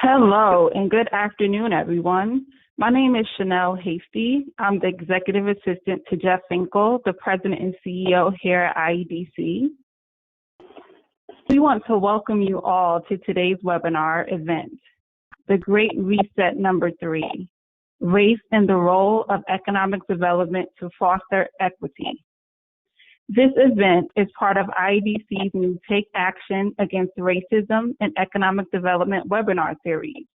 Hello and good afternoon, everyone. My name is Chanel Hasty. I'm the Executive Assistant to Jeff Finkel, the President and CEO here at IEDC. We want to welcome you all to today's webinar event, The Great Reset number 3, Race and the Role of Economic Development to Foster Equity. This event is part of IEDC's new Take Action Against Racism and Economic Development webinar series,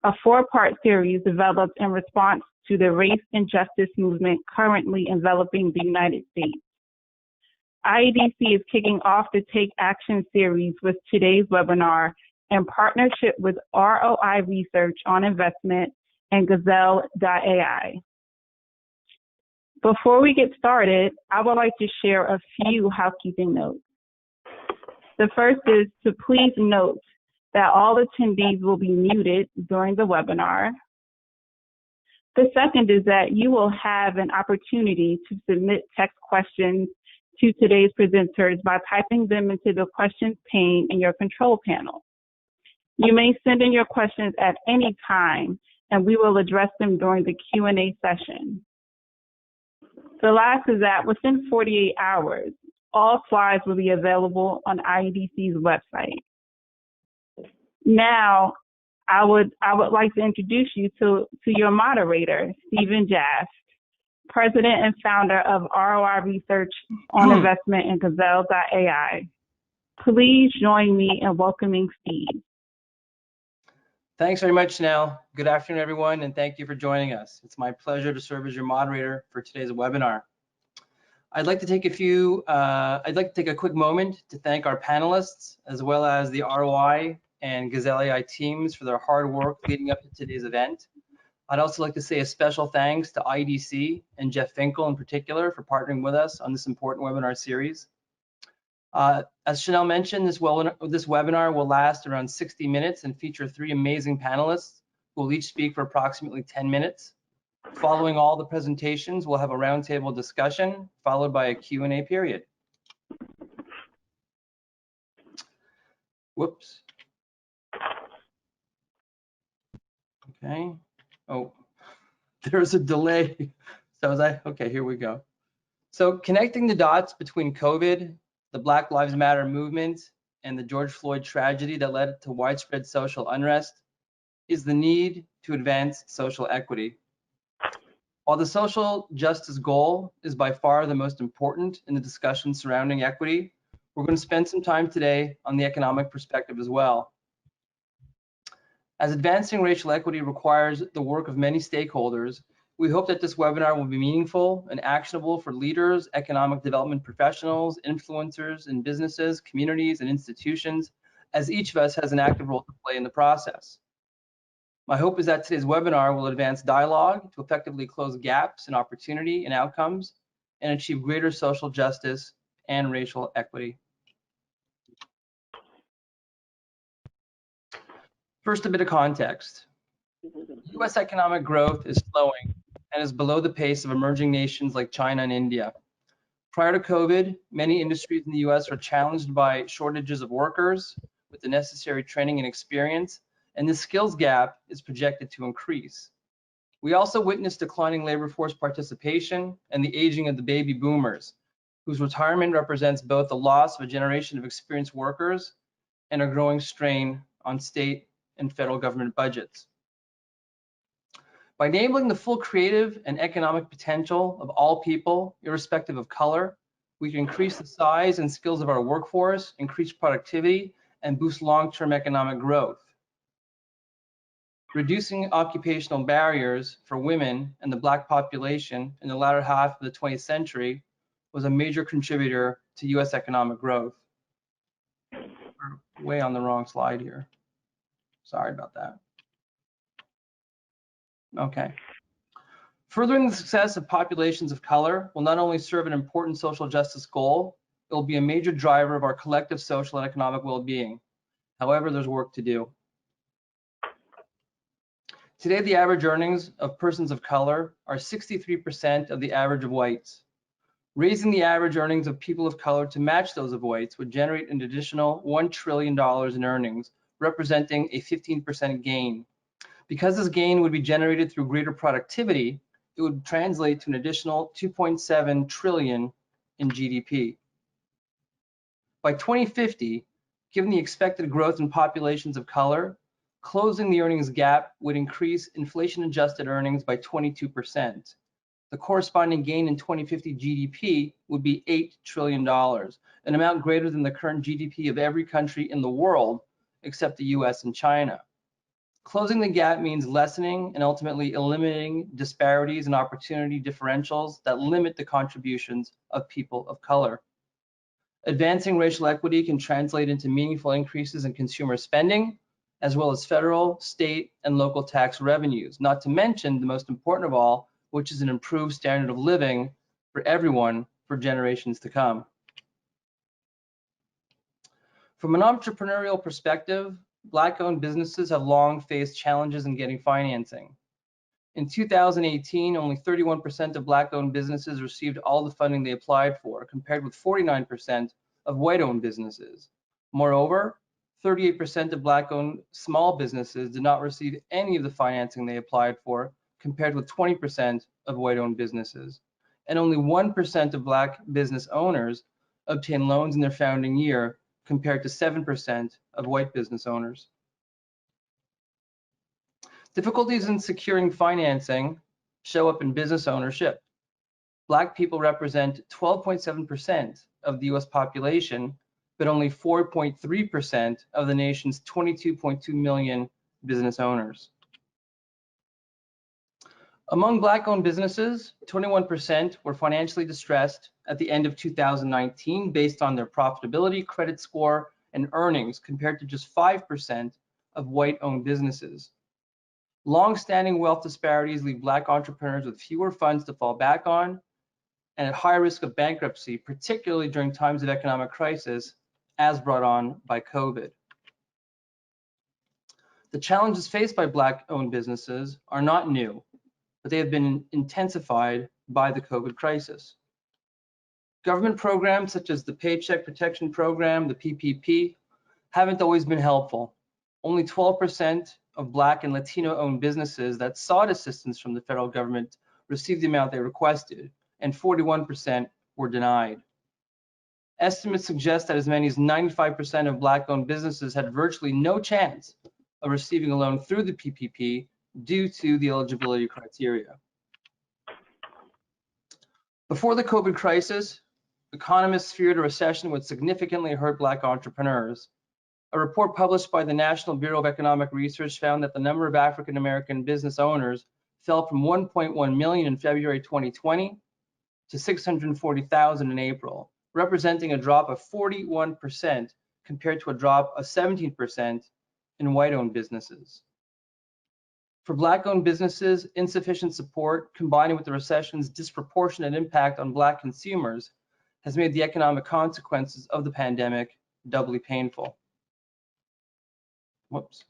a 4-part series developed in response to the race and justice movement currently enveloping the United States. IEDC is kicking off the Take Action series with today's webinar in partnership with ROI Research on Investment and Gazelle.ai. Before we get started, I would like to share a few housekeeping notes. The first is to please note that all attendees will be muted during the webinar. The second is that you will have an opportunity to submit text questions to today's presenters by typing them into the questions pane in your control panel. You may send in your questions at any time, and we will address them during the Q&A session. The last is that within 48 hours, all slides will be available on IEDC's website. Now, I would like to introduce you to your moderator, Stephen Jast, President and Founder of ROI Research on Investment and Gazelle.ai. Please join me in welcoming Steve. Thanks very much, Chanel. Good afternoon, everyone, and thank you for joining us. It's my pleasure to serve as your moderator for today's webinar. I'd like to take a quick moment to thank our panelists, as well as the ROI and Gazelle.ai teams for their hard work leading up to today's event. I'd also like to say a special thanks to IEDC and Jeff Finkel in particular for partnering with us on this important webinar series. As Chanel mentioned, this webinar will last around 60 minutes and feature 3 amazing panelists who will each speak for approximately 10 minutes. Following all the presentations, we'll have a roundtable discussion followed by a Q&A period. Whoops. Okay. Oh, there's a delay. Okay, here we go. So connecting the dots between COVID, the Black Lives Matter movement, and the George Floyd tragedy that led to widespread social unrest is the need to advance social equity. While the social justice goal is by far the most important in the discussion surrounding equity, we're going to spend some time today on the economic perspective as well. As advancing racial equity requires the work of many stakeholders, we hope that this webinar will be meaningful and actionable for leaders, economic development professionals, influencers in businesses, communities, and institutions, as each of us has an active role to play in the process. My hope is that today's webinar will advance dialogue to effectively close gaps in opportunity and outcomes and achieve greater social justice and racial equity. First, a bit of context. U.S. economic growth is slowing and is below the pace of emerging nations like China and India. Prior to COVID, many industries in the US are challenged by shortages of workers with the necessary training and experience, and the skills gap is projected to increase. We also witnessed declining labor force participation and the aging of the baby boomers, whose retirement represents both the loss of a generation of experienced workers and a growing strain on state and federal government budgets. By enabling the full creative and economic potential of all people, irrespective of color, we can increase the size and skills of our workforce, increase productivity, and boost long-term economic growth. Reducing occupational barriers for women and the Black population in the latter half of the 20th century was a major contributor to US economic growth. We're way on the wrong slide here. Sorry about that. Okay. Furthering the success of populations of color will not only serve an important social justice goal, it will be a major driver of our collective social and economic well-being. However, there's work to do. Today, the average earnings of persons of color are 63% of the average of whites. Raising the average earnings of people of color to match those of whites would generate an additional $1 trillion in earnings, representing a 15% gain. Because this gain would be generated through greater productivity, it would translate to an additional 2.7 trillion in GDP. By 2050, given the expected growth in populations of color, closing the earnings gap would increase inflation-adjusted earnings by 22%. The corresponding gain in 2050 GDP would be $8 trillion, an amount greater than the current GDP of every country in the world except the US and China. Closing the gap means lessening and ultimately eliminating disparities and opportunity differentials that limit the contributions of people of color. Advancing racial equity can translate into meaningful increases in consumer spending, as well as federal, state, and local tax revenues, not to mention the most important of all, which is an improved standard of living for everyone for generations to come. From an entrepreneurial perspective, Black-owned businesses have long faced challenges in getting financing. In 2018, only 31% of Black-owned businesses received all the funding they applied for, compared with 49% of white-owned businesses. Moreover, 38% of Black-owned small businesses did not receive any of the financing they applied for, compared with 20% of white-owned businesses. And only 1% of Black business owners obtained loans in their founding year, compared to 7% of white business owners. Difficulties in securing financing show up in business ownership. Black people represent 12.7% of the US population, but only 4.3% of the nation's 22.2 million business owners. Among Black-owned businesses, 21% were financially distressed at the end of 2019 based on their profitability, credit score, and earnings, compared to just 5% of white-owned businesses. Long-standing wealth disparities leave Black entrepreneurs with fewer funds to fall back on and at higher risk of bankruptcy, particularly during times of economic crisis, as brought on by COVID. The challenges faced by Black-owned businesses are not new, but they have been intensified by the COVID crisis. Government programs such as the Paycheck Protection Program, the PPP, haven't always been helpful. Only 12% of Black and Latino-owned businesses that sought assistance from the federal government received the amount they requested, and 41% were denied. Estimates suggest that as many as 95% of Black-owned businesses had virtually no chance of receiving a loan through the PPP due to the eligibility criteria. Before the COVID crisis, economists feared a recession would significantly hurt Black entrepreneurs. A report published by the National Bureau of Economic Research found that the number of African American business owners fell from 1.1 million in February 2020 to 640,000 in April, representing a drop of 41% compared to a drop of 17% in white-owned businesses. For Black-owned businesses, insufficient support combined with the recession's disproportionate impact on Black consumers has made the economic consequences of the pandemic doubly painful. Whoops,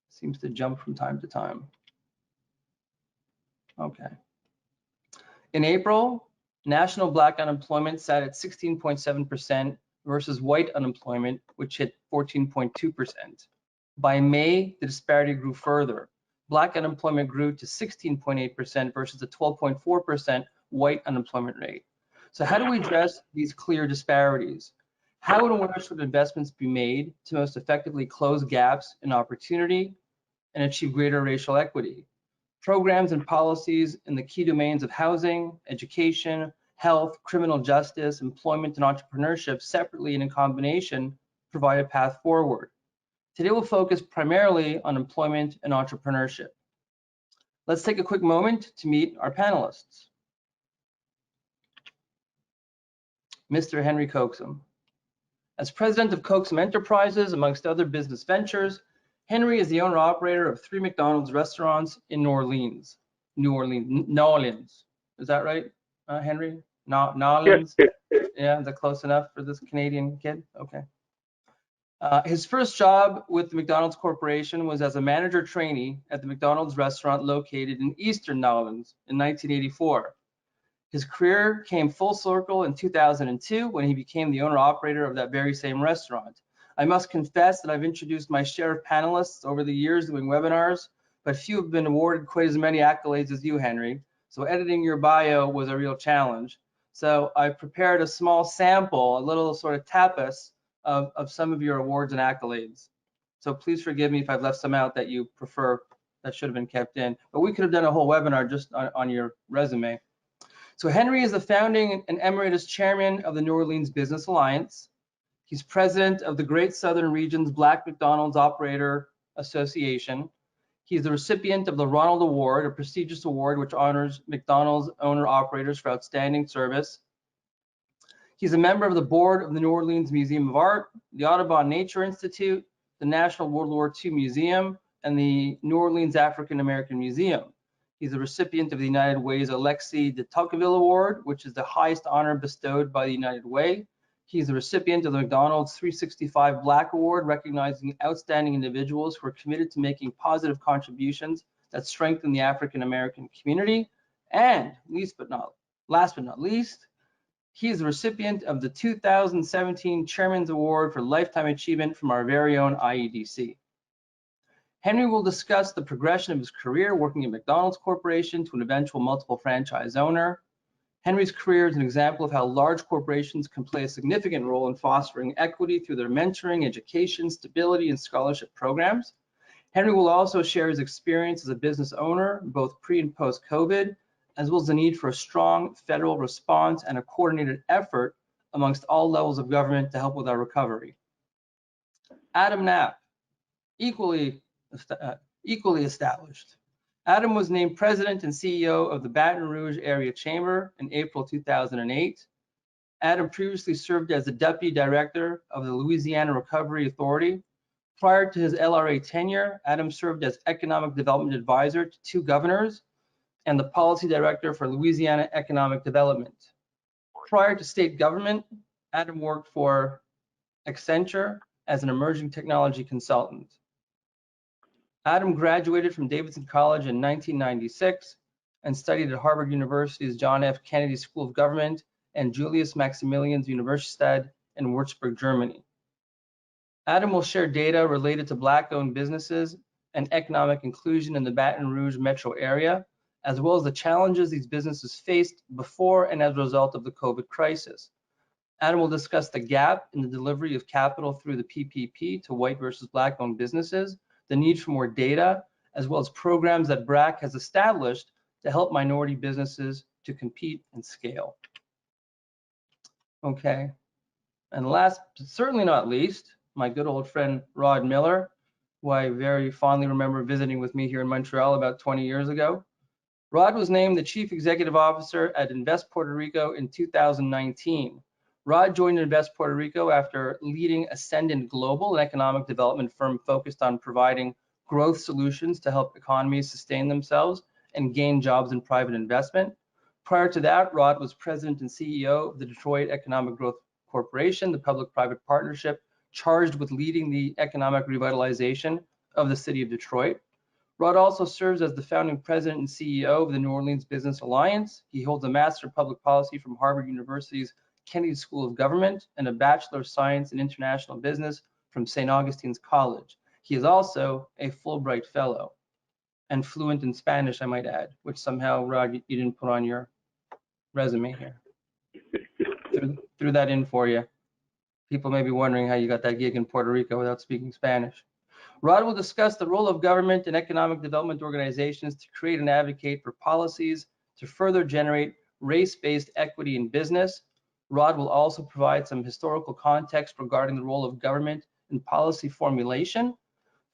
seems to jump from time to time. Okay. In April, national Black unemployment sat at 16.7% versus white unemployment, which hit 14.2%. By May, the disparity grew further. Black unemployment grew to 16.8% versus the 12.4% white unemployment rate. So how do we address these clear disparities? How and where should investments be made to most effectively close gaps in opportunity and achieve greater racial equity? Programs and policies in the key domains of housing, education, health, criminal justice, employment, and entrepreneurship separately and in combination provide a path forward. Today we'll focus primarily on employment and entrepreneurship. Let's take a quick moment to meet our panelists. Mr. Henry Coxon. As president of Coxon Enterprises, amongst other business ventures, Henry is the owner-operator of 3 McDonald's restaurants in New Orleans. Is that right, Henry? New Orleans? Yeah, is that close enough for this Canadian kid? Okay. His first job with the McDonald's Corporation was as a manager trainee at the McDonald's restaurant located in Eastern New Orleans in 1984. His career came full circle in 2002 when he became the owner-operator of that very same restaurant. I must confess that I've introduced my share of panelists over the years doing webinars, but few have been awarded quite as many accolades as you, Henry. So editing your bio was a real challenge. So I've prepared a small sample, a little sort of tapas of some of your awards and accolades. So please forgive me if I've left some out that you prefer that should have been kept in. But we could have done a whole webinar just on your resume. So Henry is the founding and emeritus chairman of the New Orleans Business Alliance. He's president of the Great Southern Region's Black McDonald's Operator Association. He's the recipient of the Ronald Award, a prestigious award which honors McDonald's owner-operators for outstanding service. He's a member of the board of the New Orleans Museum of Art, the Audubon Nature Institute, the National World War II Museum, and the New Orleans African American Museum. He's a recipient of the United Way's Alexis de Tocqueville Award, which is the highest honor bestowed by the United Way. He's the recipient of the McDonald's 365 Black Award, recognizing outstanding individuals who are committed to making positive contributions that strengthen the African American community. And last but not least, he is the recipient of the 2017 Chairman's Award for Lifetime Achievement from our very own IEDC. Henry will discuss the progression of his career working at McDonald's Corporation to an eventual multiple franchise owner. Henry's career is an example of how large corporations can play a significant role in fostering equity through their mentoring, education, stability, and scholarship programs. Henry will also share his experience as a business owner, both pre and post-COVID, as well as the need for a strong federal response and a coordinated effort amongst all levels of government to help with our recovery. Adam Knapp, equally established. Adam was named president and CEO of the Baton Rouge Area Chamber in April 2008. Adam previously served as the deputy director of the Louisiana Recovery Authority. Prior to his LRA tenure, Adam served as economic development advisor to 2 governors and the policy director for Louisiana Economic Development. Prior to state government, Adam worked for Accenture as an emerging technology consultant. Adam graduated from Davidson College in 1996 and studied at Harvard University's John F. Kennedy School of Government and Julius Maximilians Universität in Würzburg, Germany. Adam will share data related to Black-owned businesses and economic inclusion in the Baton Rouge metro area, as well as the challenges these businesses faced before and as a result of the COVID crisis. Adam will discuss the gap in the delivery of capital through the PPP to white versus Black-owned businesses, the need for more data, as well as programs that BRAC has established to help minority businesses to compete and scale. Okay, and last, but certainly not least, my good old friend Rod Miller, who I very fondly remember visiting with me here in Montreal about 20 years ago. Rod was named the Chief Executive Officer at Invest Puerto Rico in 2019. Rod joined Invest Puerto Rico after leading Ascendant Global, an economic development firm focused on providing growth solutions to help economies sustain themselves and gain jobs in private investment. Prior to that, Rod was president and CEO of the Detroit Economic Growth Corporation, the public-private partnership charged with leading the economic revitalization of the city of Detroit. Rod also serves as the founding president and CEO of the New Orleans Business Alliance. He holds a Master of Public Policy from Harvard University's Kennedy School of Government and a Bachelor of Science in International Business from St. Augustine's College. He is also a Fulbright Fellow and fluent in Spanish, I might add, which somehow, Rod, you didn't put on your resume here. Threw that in for you. People may be wondering how you got that gig in Puerto Rico without speaking Spanish. Rod will discuss the role of government and economic development organizations to create and advocate for policies to further generate race-based equity in business. Rod will also provide some historical context regarding the role of government in policy formulation.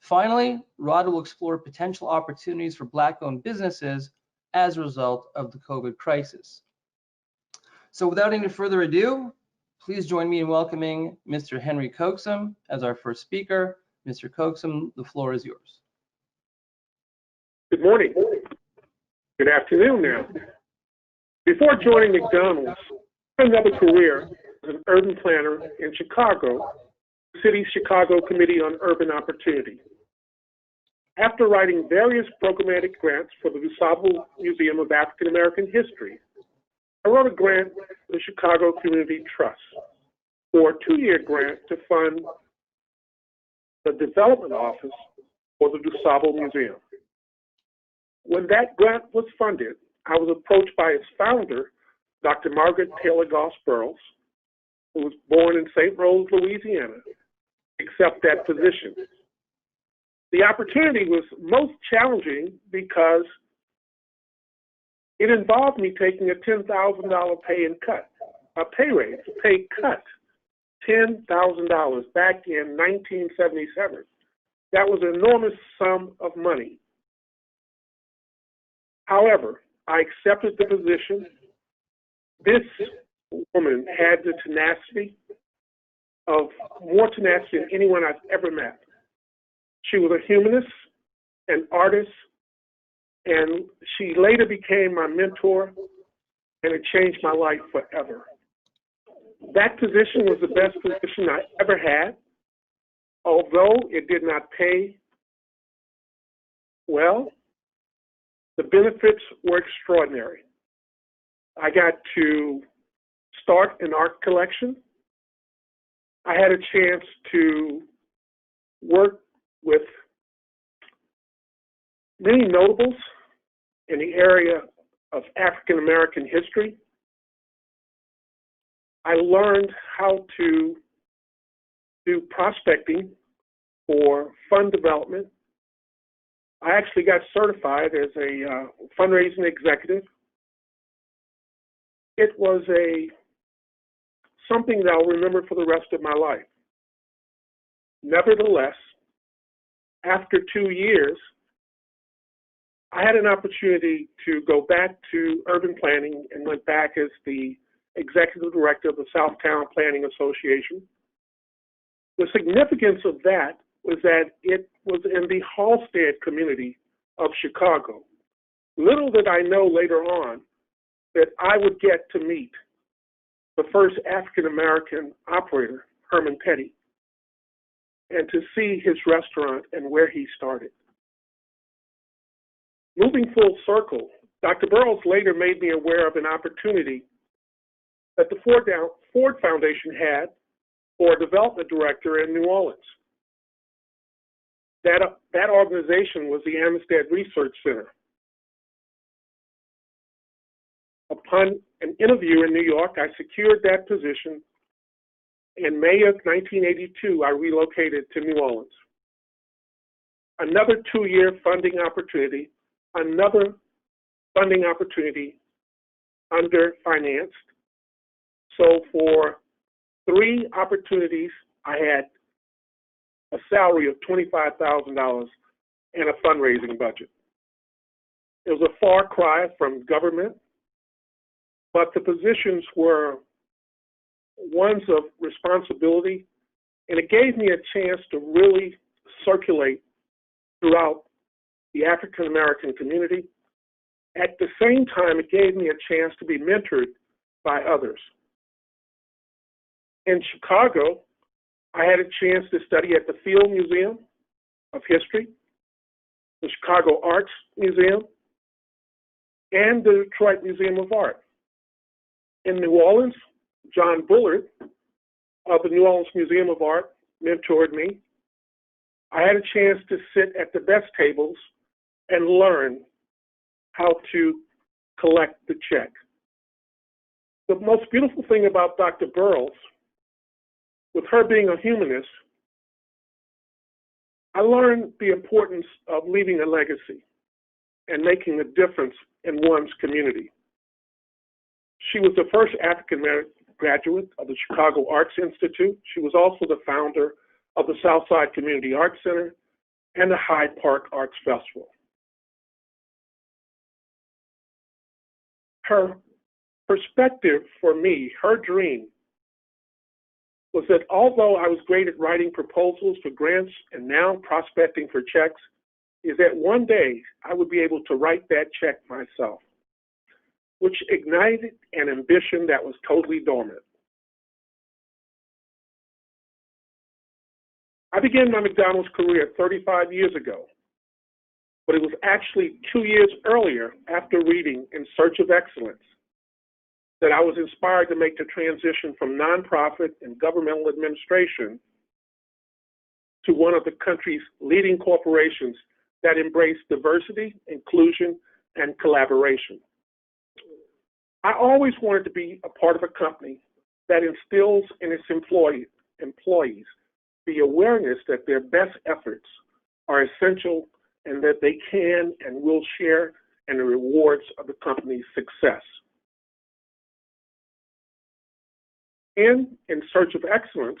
Finally, Rod will explore potential opportunities for Black-owned businesses as a result of the COVID crisis. So without any further ado, please join me in welcoming Mr. Henry Coxon as our first speaker. Mr. Coxon, the floor is yours. Good morning. Good afternoon now. Before joining McDonald's, I had another career as an urban planner in Chicago, the city's Chicago Committee on Urban Opportunity. After writing various programmatic grants for the DuSable Museum of African American History, I wrote a grant for the Chicago Community Trust for a 2-year grant to fund the development office for the DuSable Museum. When that grant was funded, I was approached by its founder, Dr. Margaret Taylor Goss Burroughs, who was born in St. Rose, Louisiana, to accept that position. The opportunity was most challenging because it involved me taking a $10,000 pay raise, a pay cut, $10,000 back in 1977. That was an enormous sum of money. However, I accepted the position. This woman had the tenacity more tenacity than anyone I've ever met. She was a humanist, an artist, and she later became my mentor, and it changed my life forever. That position was the best position I ever had, although it did not pay well. The benefits were extraordinary. I got to start an art collection. I had a chance to work with many notables in the area of African American history. I learned how to do prospecting for fund development. I actually got certified as a fundraising executive. It was something that I'll remember for the rest of my life. Nevertheless, after 2 years, I had an opportunity to go back to urban planning and went back as the executive director of the Southtown Planning Association. The significance of that was that it was in the Halstead community of Chicago. Little did I know later on that I would get to meet the first African-American operator, Herman Petty, and to see his restaurant and where he started. Moving full circle, Dr. Burroughs later made me aware of an opportunity that the Ford Foundation had for a development director in New Orleans. That organization was the Amistad Research Center. Upon an interview in New York, I secured that position. In May of 1982, I relocated to New Orleans. Another 2-year funding opportunity, under financed. So for 3 opportunities, I had a salary of $25,000 and a fundraising budget. It was a far cry from government, but the positions were ones of responsibility, and it gave me a chance to really circulate throughout the African American community. At the same time, it gave me a chance to be mentored by others. In Chicago, I had a chance to study at the Field Museum of History, the Chicago Arts Museum, and the Detroit Museum of Art. In New Orleans, John Bullard of the New Orleans Museum of Art mentored me. I had a chance to sit at the best tables and learn how to collect the check. The most beautiful thing about Dr. Burroughs, with her being a humanist, I learned the importance of leaving a legacy and making a difference in one's community. She was the first African American graduate of the Chicago Arts Institute. She was also the founder of the Southside Community Arts Center and the Hyde Park Arts Festival. Her perspective for me, her dream, was that although I was great at writing proposals for grants and now prospecting for checks, is that one day I would be able to write that check myself, which ignited an ambition that was totally dormant. I began my McDonald's career 35 years ago, but it was actually 2 years earlier, after reading In Search of Excellence, that I was inspired to make the transition from nonprofit and governmental administration to one of the country's leading corporations that embrace diversity, inclusion, and collaboration. I always wanted to be a part of a company that instills in its employees the awareness that their best efforts are essential and that they can and will share in the rewards of the company's success. In Search of Excellence,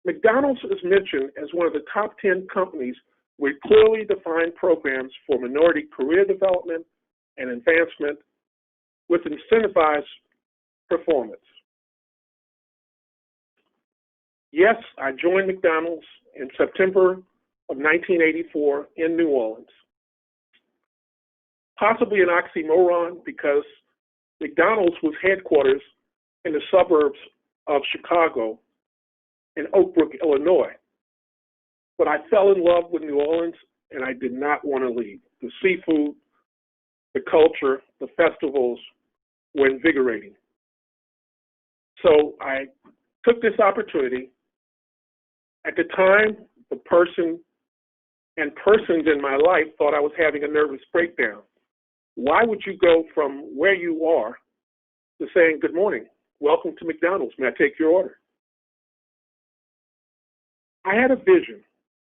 McDonald's is mentioned as one of the top 10 companies with clearly defined programs for minority career development and advancement with incentivized performance. Yes, I joined McDonald's in September of 1984 in New Orleans. Possibly an oxymoron because McDonald's was headquarters in the suburbs of Chicago in Oak Brook, Illinois. But I fell in love with New Orleans and I did not want to leave. The seafood, the culture, the festivals were invigorating. So I took this opportunity. At the time, the person and persons in my life thought I was having a nervous breakdown. Why would you go from where you are to saying, good morning, welcome to McDonald's, may I take your order? I had a vision.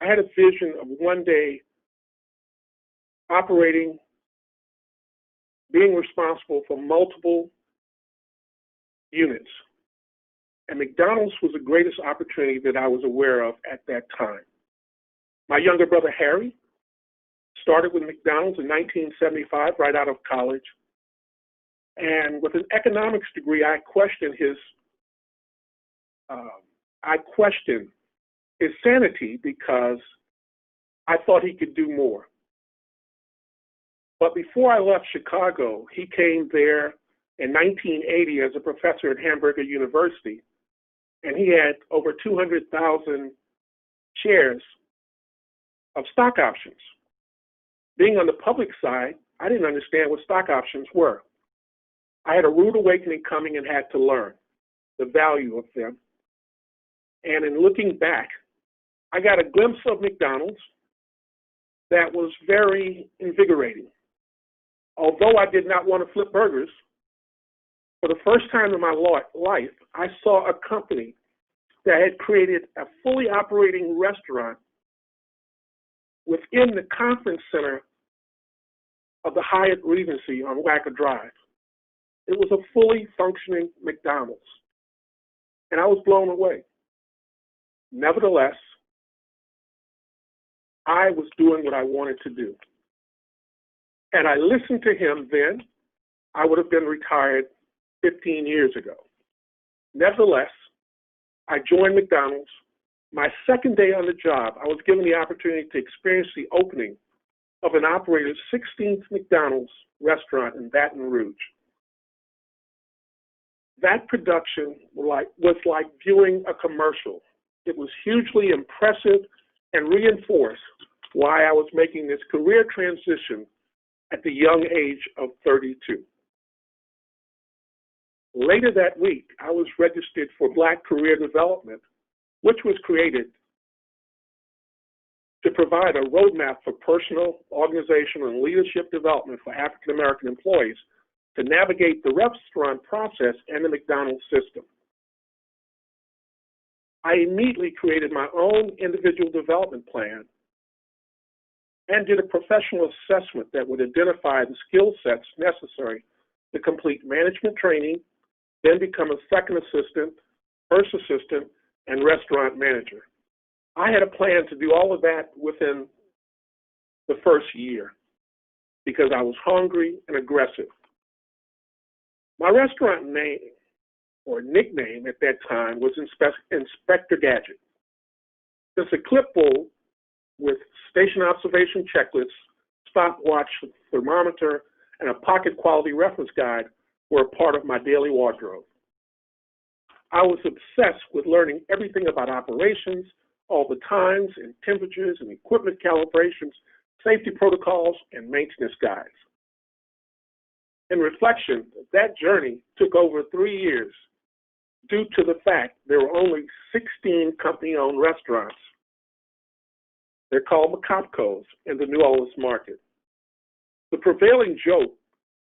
I had a vision of one day operating, being responsible for multiple units. And McDonald's was the greatest opportunity that I was aware of at that time. My younger brother, Harry, started with McDonald's in 1975, right out of college. And with an economics degree, I questioned his sanity because I thought he could do more. But before I left Chicago, he came there in 1980 as a professor at Hamburger University, and he had over 200,000 shares of stock options. Being on the public side, I didn't understand what stock options were. I had a rude awakening coming and had to learn the value of them. And in looking back, I got a glimpse of McDonald's that was very invigorating. Although I did not want to flip burgers, for the first time in my life, I saw a company that had created a fully operating restaurant within the conference center of the Hyatt Regency on Wacker Drive. It was a fully functioning McDonald's, and I was blown away. Nevertheless, I was doing what I wanted to do. Had I listened to him then, I would have been retired 15 years ago. Nevertheless, I joined McDonald's. My second day on the job, I was given the opportunity to experience the opening of an operator's 16th McDonald's restaurant in Baton Rouge. That production was like viewing a commercial. It was hugely impressive and reinforced why I was making this career transition at the young age of 32. Later that week, I was registered for Black Career Development, which was created to provide a roadmap for personal, organizational, and leadership development for African American employees to navigate the restaurant process and the McDonald's system. I immediately created my own individual development plan and did a professional assessment that would identify the skill sets necessary to complete management training, then become a second assistant, first assistant, and restaurant manager. I had a plan to do all of that within the first year because I was hungry and aggressive. My restaurant name or nickname at that time was Inspector Gadget. It's a clipboard with station observation checklists, stopwatch, thermometer, and a pocket quality reference guide were a part of my daily wardrobe. I was obsessed with learning everything about operations, all the times and temperatures and equipment calibrations, safety protocols, and maintenance guides. In reflection, that journey took over 3 years due to the fact there were only 16 company-owned restaurants They're called McCopcos in the New Orleans market. The prevailing joke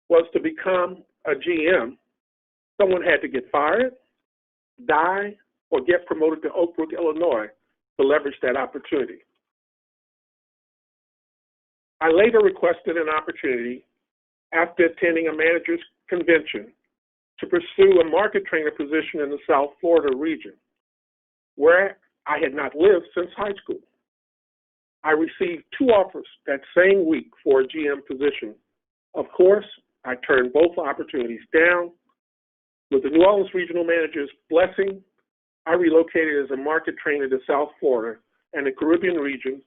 was to become a GM, someone had to get fired, die, or get promoted to Oak Brook, Illinois to leverage that opportunity. I later requested an opportunity after attending a manager's convention to pursue a market trainer position in the South Florida region, where I had not lived since high school. I received 2 offers that same week for a GM position. Of course, I turned both opportunities down. With the New Orleans regional manager's blessing, I relocated as a market trainer to South Florida and the Caribbean region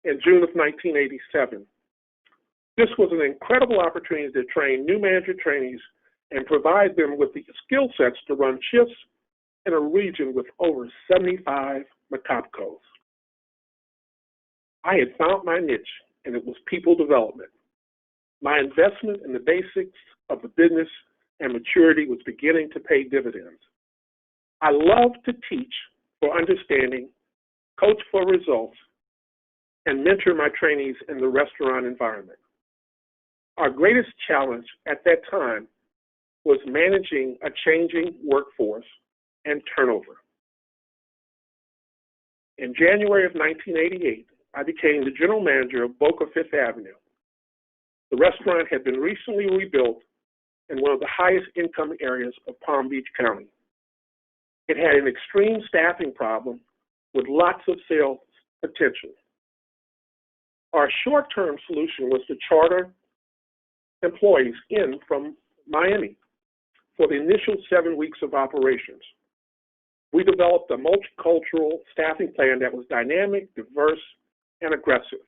in June of 1987. This was an incredible opportunity to train new manager trainees and provide them with the skill sets to run shifts in a region with over 75 McCopcos. I had found my niche, and it was people development. My investment in the basics of the business and maturity was beginning to pay dividends. I love to teach for understanding, coach for results, and mentor my trainees in the restaurant environment. Our greatest challenge at that time was managing a changing workforce and turnover. In January of 1988, I became the general manager of Boca Fifth Avenue. The restaurant had been recently rebuilt in one of the highest income areas of Palm Beach County. It had an extreme staffing problem with lots of sales potential. Our short-term solution was to charter employees in from Miami for the initial 7 weeks of operations. We developed a multicultural staffing plan that was dynamic, diverse, and aggressive.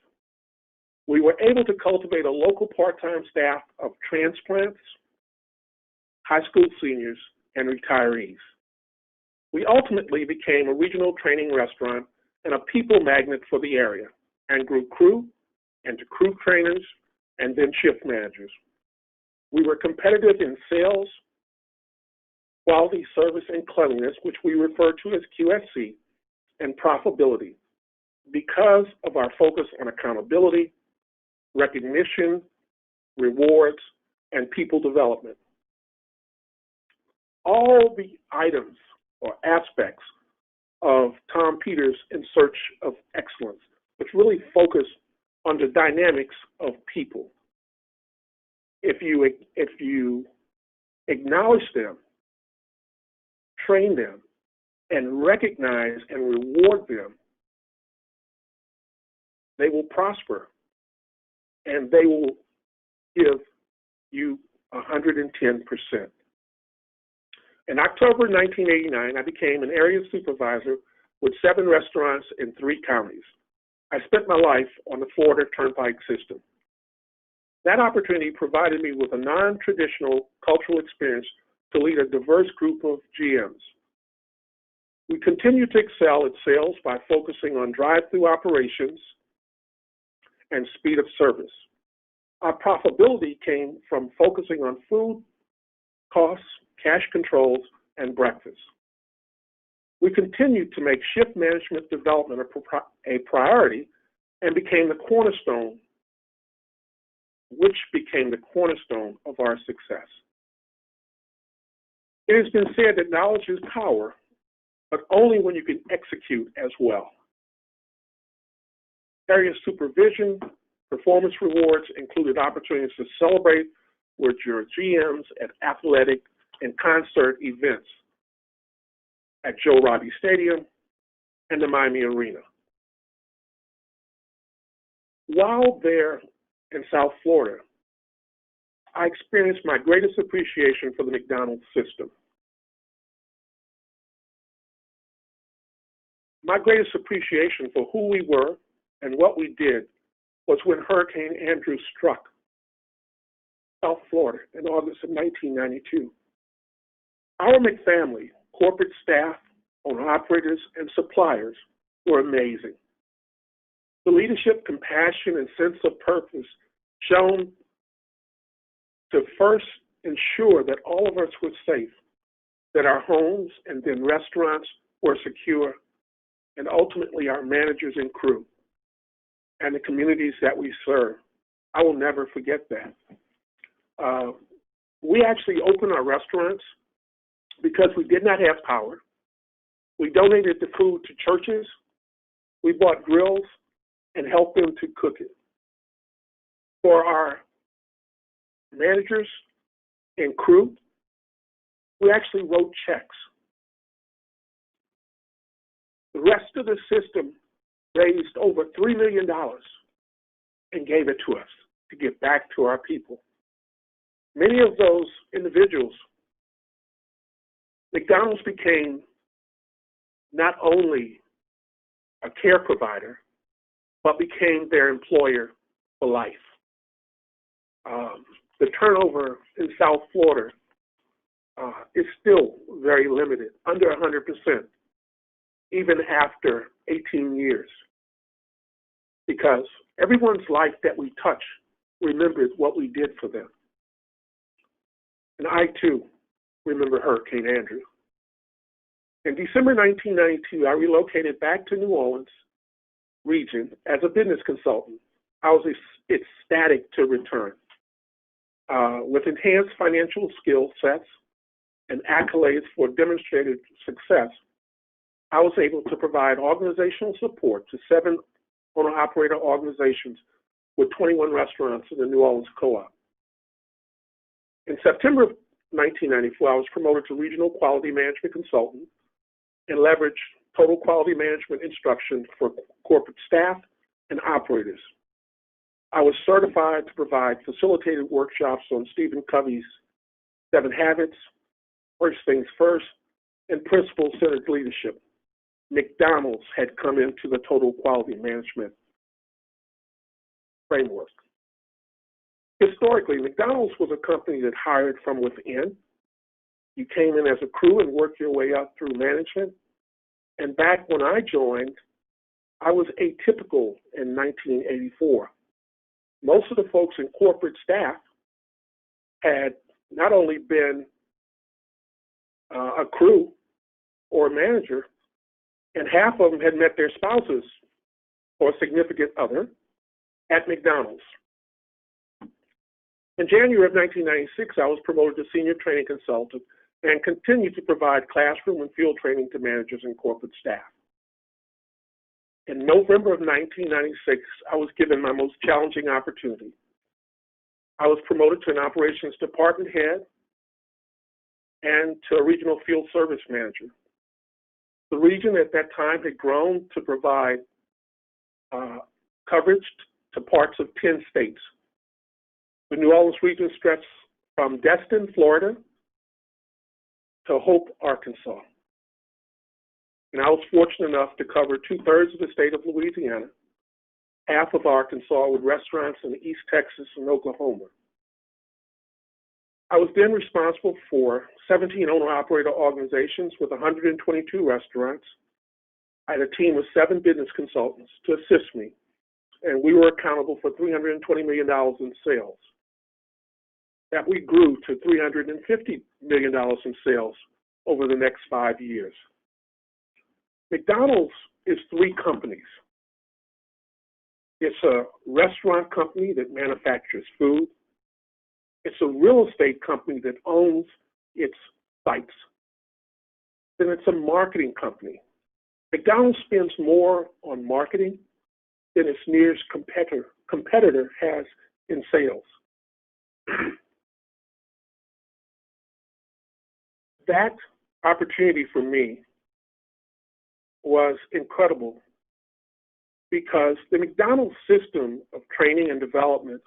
We were able to cultivate a local part-time staff of transplants, high school seniors, and retirees. We ultimately became a regional training restaurant and a people magnet for the area, and grew crew into crew trainers and then shift managers. We were competitive in sales, quality, service, and cleanliness, which we refer to as QSC, and profitability because of our focus on accountability, recognition, rewards, and people development. All the items or aspects of Tom Peters' In Search of Excellence, which really focus on the dynamics of people. If you acknowledge them, train them, and recognize and reward them, they will prosper and they will give you 110%. In October 1989, I became an area supervisor with 7 restaurants in 3 counties. I spent my life on the Florida Turnpike system. That opportunity provided me with a non-traditional cultural experience to lead a diverse group of GMs. We continued to excel at sales by focusing on drive-through operations and speed of service. Our profitability came from focusing on food, costs, cash controls, and breakfast. We continued to make shift management development a priority and became the cornerstone of our success. It has been said that knowledge is power, but only when you can execute as well. Area supervision, performance rewards included opportunities to celebrate with your GMs at athletic and concert events at Joe Robbie Stadium and the Miami Arena. While there in South Florida, I experienced my greatest appreciation for the McDonald's system. My greatest appreciation for who we were and what we did was when Hurricane Andrew struck South Florida in August of 1992. Our McFamily, corporate staff, owner-operators, and suppliers were amazing. The leadership, compassion, and sense of purpose shown to first ensure that all of us were safe, that our homes and then restaurants were secure, and ultimately our managers and crew. and the communities that we serve. I will never forget that. We actually opened our restaurants because we did not have power. We donated the food to churches. We bought grills and helped them to cook it. For our managers and crew, we actually wrote checks. The rest of the system raised over $3 million and gave it to us to give back to our people. Many of those individuals, McDonald's became not only a care provider, but became their employer for life. The turnover in South Florida is still very limited, under 100%, even after 18 years, because everyone's life that we touch remembers what we did for them. And I, too, remember Hurricane Andrew. In December 1992, I relocated back to New Orleans region as a business consultant. I was ecstatic to return. With enhanced financial skill sets and accolades for demonstrated success, I was able to provide organizational support to 7 owner-operator organizations with 21 restaurants in the New Orleans Co-op. In September of 1994, I was promoted to Regional Quality Management Consultant and leveraged total quality management instruction for corporate staff and operators. I was certified to provide facilitated workshops on Stephen Covey's 7 Habits, First Things First, and Principle-Centered Leadership. McDonald's had come into the total quality management framework. Historically, McDonald's was a company that hired from within. You came in as a crew and worked your way up through management. And back when I joined, I was atypical in 1984. Most of the folks in corporate staff had not only been a crew or a manager, and half of them had met their spouses or significant other at McDonald's. In January of 1996, I was promoted to senior training consultant and continued to provide classroom and field training to managers and corporate staff. In November of 1996, I was given my most challenging opportunity. I was promoted to an operations department head and to a regional field service manager. The region at that time had grown to provide coverage to parts of 10 states. The New Orleans region stretched from Destin, Florida, to Hope, Arkansas. And I was fortunate enough to cover 2/3 of the state of Louisiana, half of Arkansas, with restaurants in East Texas and Oklahoma. I was then responsible for 17 owner-operator organizations with 122 restaurants. I had a team of 7 business consultants to assist me, and we were accountable for $320 million in sales. That we grew to $350 million in sales over the next 5 years. McDonald's is 3 companies. It's a restaurant company that manufactures food. It's a real estate company that owns its sites. Then it's a marketing company. McDonald's spends more on marketing than its nearest competitor has in sales. That opportunity for me was incredible because the McDonald's system of training and development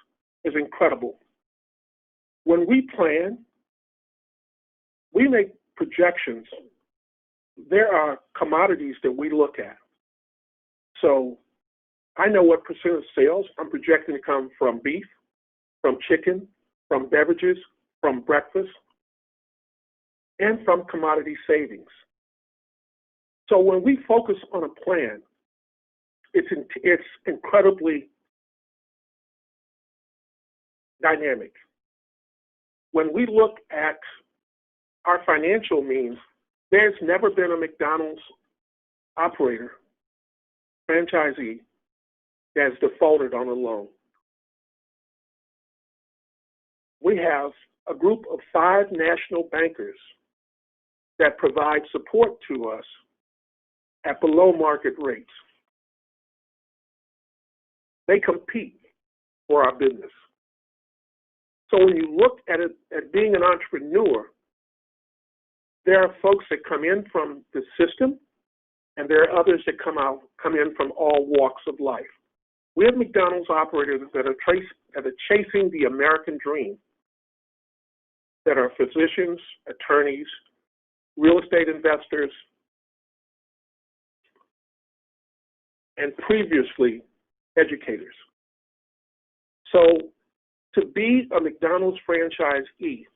is incredible. When we plan, we make projections. There are commodities that we look at. So I know what percent of sales I'm projecting to come from beef, from chicken, from beverages, from breakfast, and from commodity savings. So when we focus on a plan, it's incredibly dynamic. When we look at our financial means, there's never been a McDonald's operator, franchisee, that's defaulted on a loan. We have a group of 5 national bankers that provide support to us at below market rates. They compete for our business. So when you look at it, at being an entrepreneur, there are folks that come in from the system, and there are others that come in from all walks of life. We have McDonald's operators that are chasing the American dream, that are physicians, attorneys, real estate investors, and previously educators. So to be a McDonald's franchisee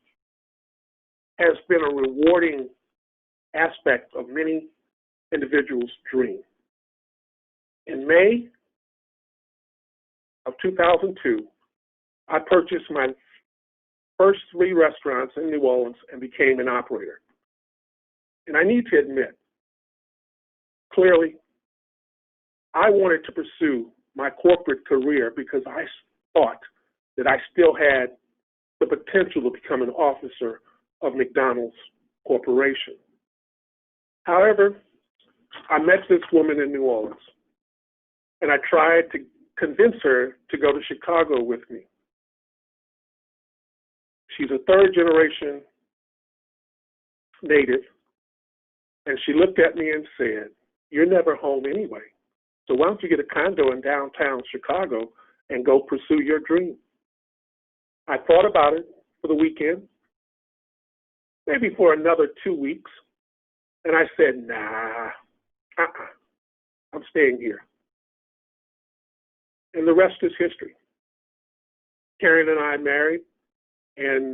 has been a rewarding aspect of many individuals' dream. In May of 2002, I purchased my first 3 restaurants in New Orleans and became an operator. And I need to admit, clearly, I wanted to pursue my corporate career because I thought that I still had the potential to become an officer of McDonald's Corporation. However, I met this woman in New Orleans, and I tried to convince her to go to Chicago with me. She's a 3rd-generation native, and she looked at me and said, "You're never home anyway, so why don't you get a condo in downtown Chicago and go pursue your dream?" I thought about it for the weekend, maybe for another 2 weeks, and I said, "Nah, I'm staying here." And the rest is history. Karen and I married in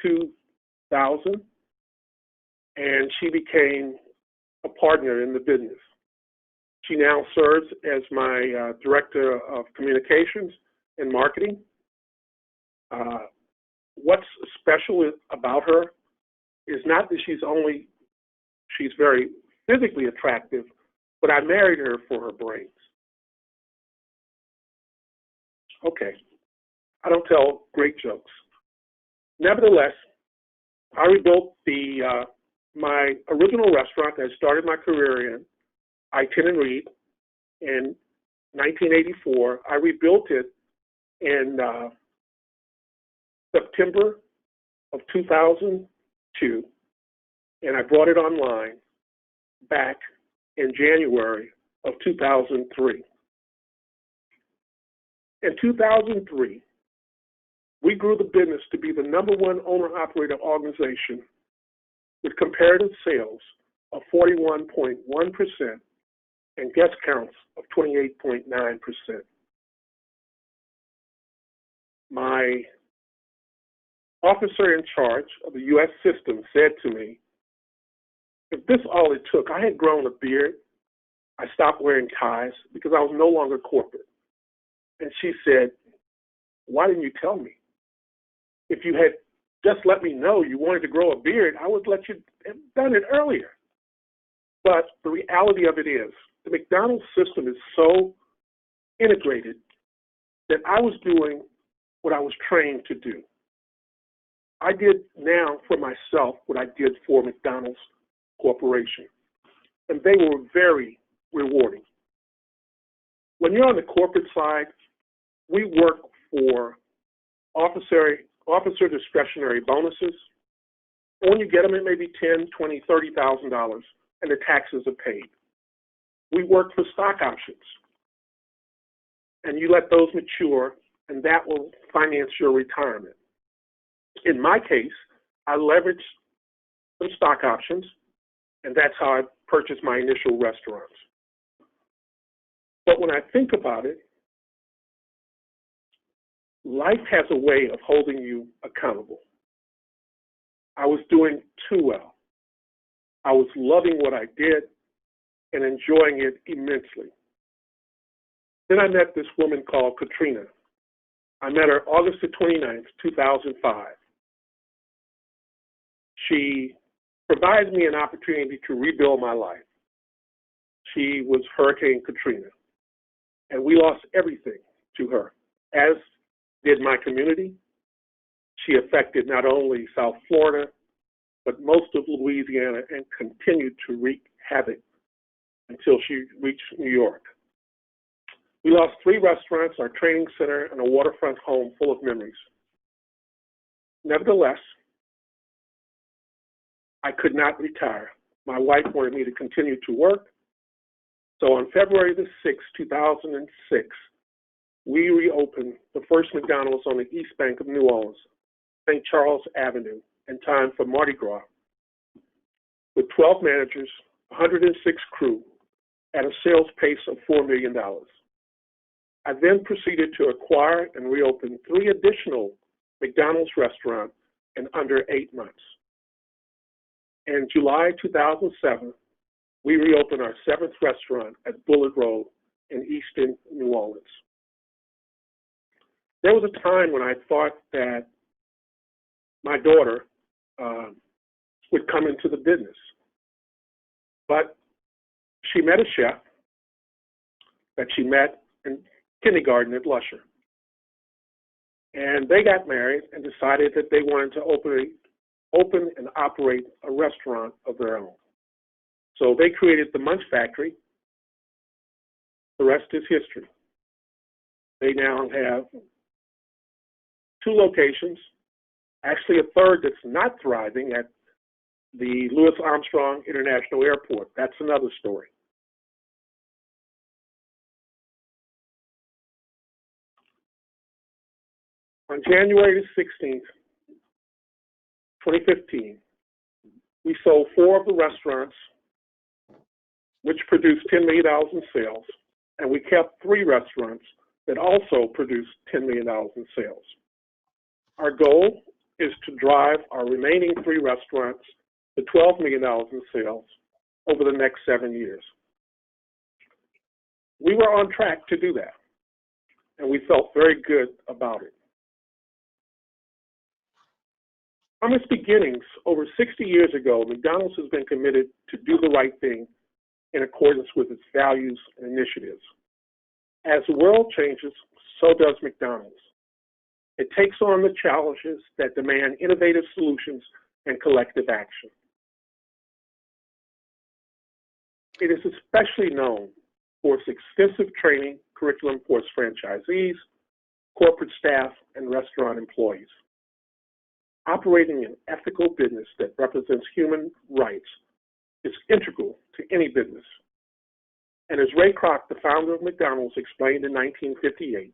2000, and she became a partner in the business. She now serves as my director of communications and marketing. What's special about her is not that she's very physically attractive, but I married her for her brains. Okay, I don't tell great jokes. Nevertheless, I rebuilt my original restaurant that I started my career in, I-10 and Reed, in 1984. I rebuilt it in September of 2002, and I brought it online back in January of 2003. In 2003, we grew the business to be the #1 owner-operator organization with comparative sales of 41.1% and guest counts of 28.9%. My officer in charge of the U.S. system said to me, if this all it took, I had grown a beard. I stopped wearing ties because I was no longer corporate. And she said, "Why didn't you tell me? If you had just let me know you wanted to grow a beard, I would let you have done it earlier." But the reality of it is, the McDonald's system is so integrated that I was doing what I was trained to do. I did now for myself what I did for McDonald's Corporation, and they were very rewarding. When you're on the corporate side, we work for officer discretionary bonuses. When you get them, it may be $10,000, $20,000, $30,000, and the taxes are paid. We work for stock options, and you let those mature, and that will finance your retirement. In my case, I leveraged some stock options, and that's how I purchased my initial restaurants. But when I think about it, life has a way of holding you accountable. I was doing too well. I was loving what I did and enjoying it immensely. Then I met this woman called Katrina. I met her August the 29th, 2005. She provided me an opportunity to rebuild my life. She was Hurricane Katrina. and we lost everything to her, as did my community. She affected not only South Florida, but most of Louisiana, and continued to wreak havoc until she reached New York. We lost 3 restaurants, our training center, and a waterfront home full of memories. Nevertheless, I could not retire. My wife wanted me to continue to work. So on February the 6th, 2006, we reopened the first McDonald's on the East Bank of New Orleans, St. Charles Avenue, in time for Mardi Gras, with 12 managers, 106 crew, at a sales pace of $4 million. I then proceeded to acquire and reopen 3 additional McDonald's restaurants in under 8 months. In July 2007, we reopened our 7th restaurant at Bullard Road in eastern New Orleans. There was a time when I thought that my daughter would come into the business, but she met a chef that she met in kindergarten at Lusher. And they got married and decided that they wanted to open and operate a restaurant of their own. So they created the Munch Factory. The rest is history. They now have 2 locations, actually a third that's not thriving at the Louis Armstrong International Airport. That's another story. On January the 16th, 2015, we sold 4 of the restaurants, which produced $10 million in sales, and we kept 3 restaurants that also produced $10 million in sales. Our goal is to drive our remaining 3 restaurants to $12 million in sales over the next 7 years. We were on track to do that, and we felt very good about it. From its beginnings, over 60 years ago, McDonald's has been committed to do the right thing in accordance with its values and initiatives. As the world changes, so does McDonald's. It takes on the challenges that demand innovative solutions and collective action. It is especially known for its extensive training curriculum for its franchisees, corporate staff, and restaurant employees. Operating an ethical business that represents human rights is integral to any business. And as Ray Kroc, the founder of McDonald's, explained in 1958,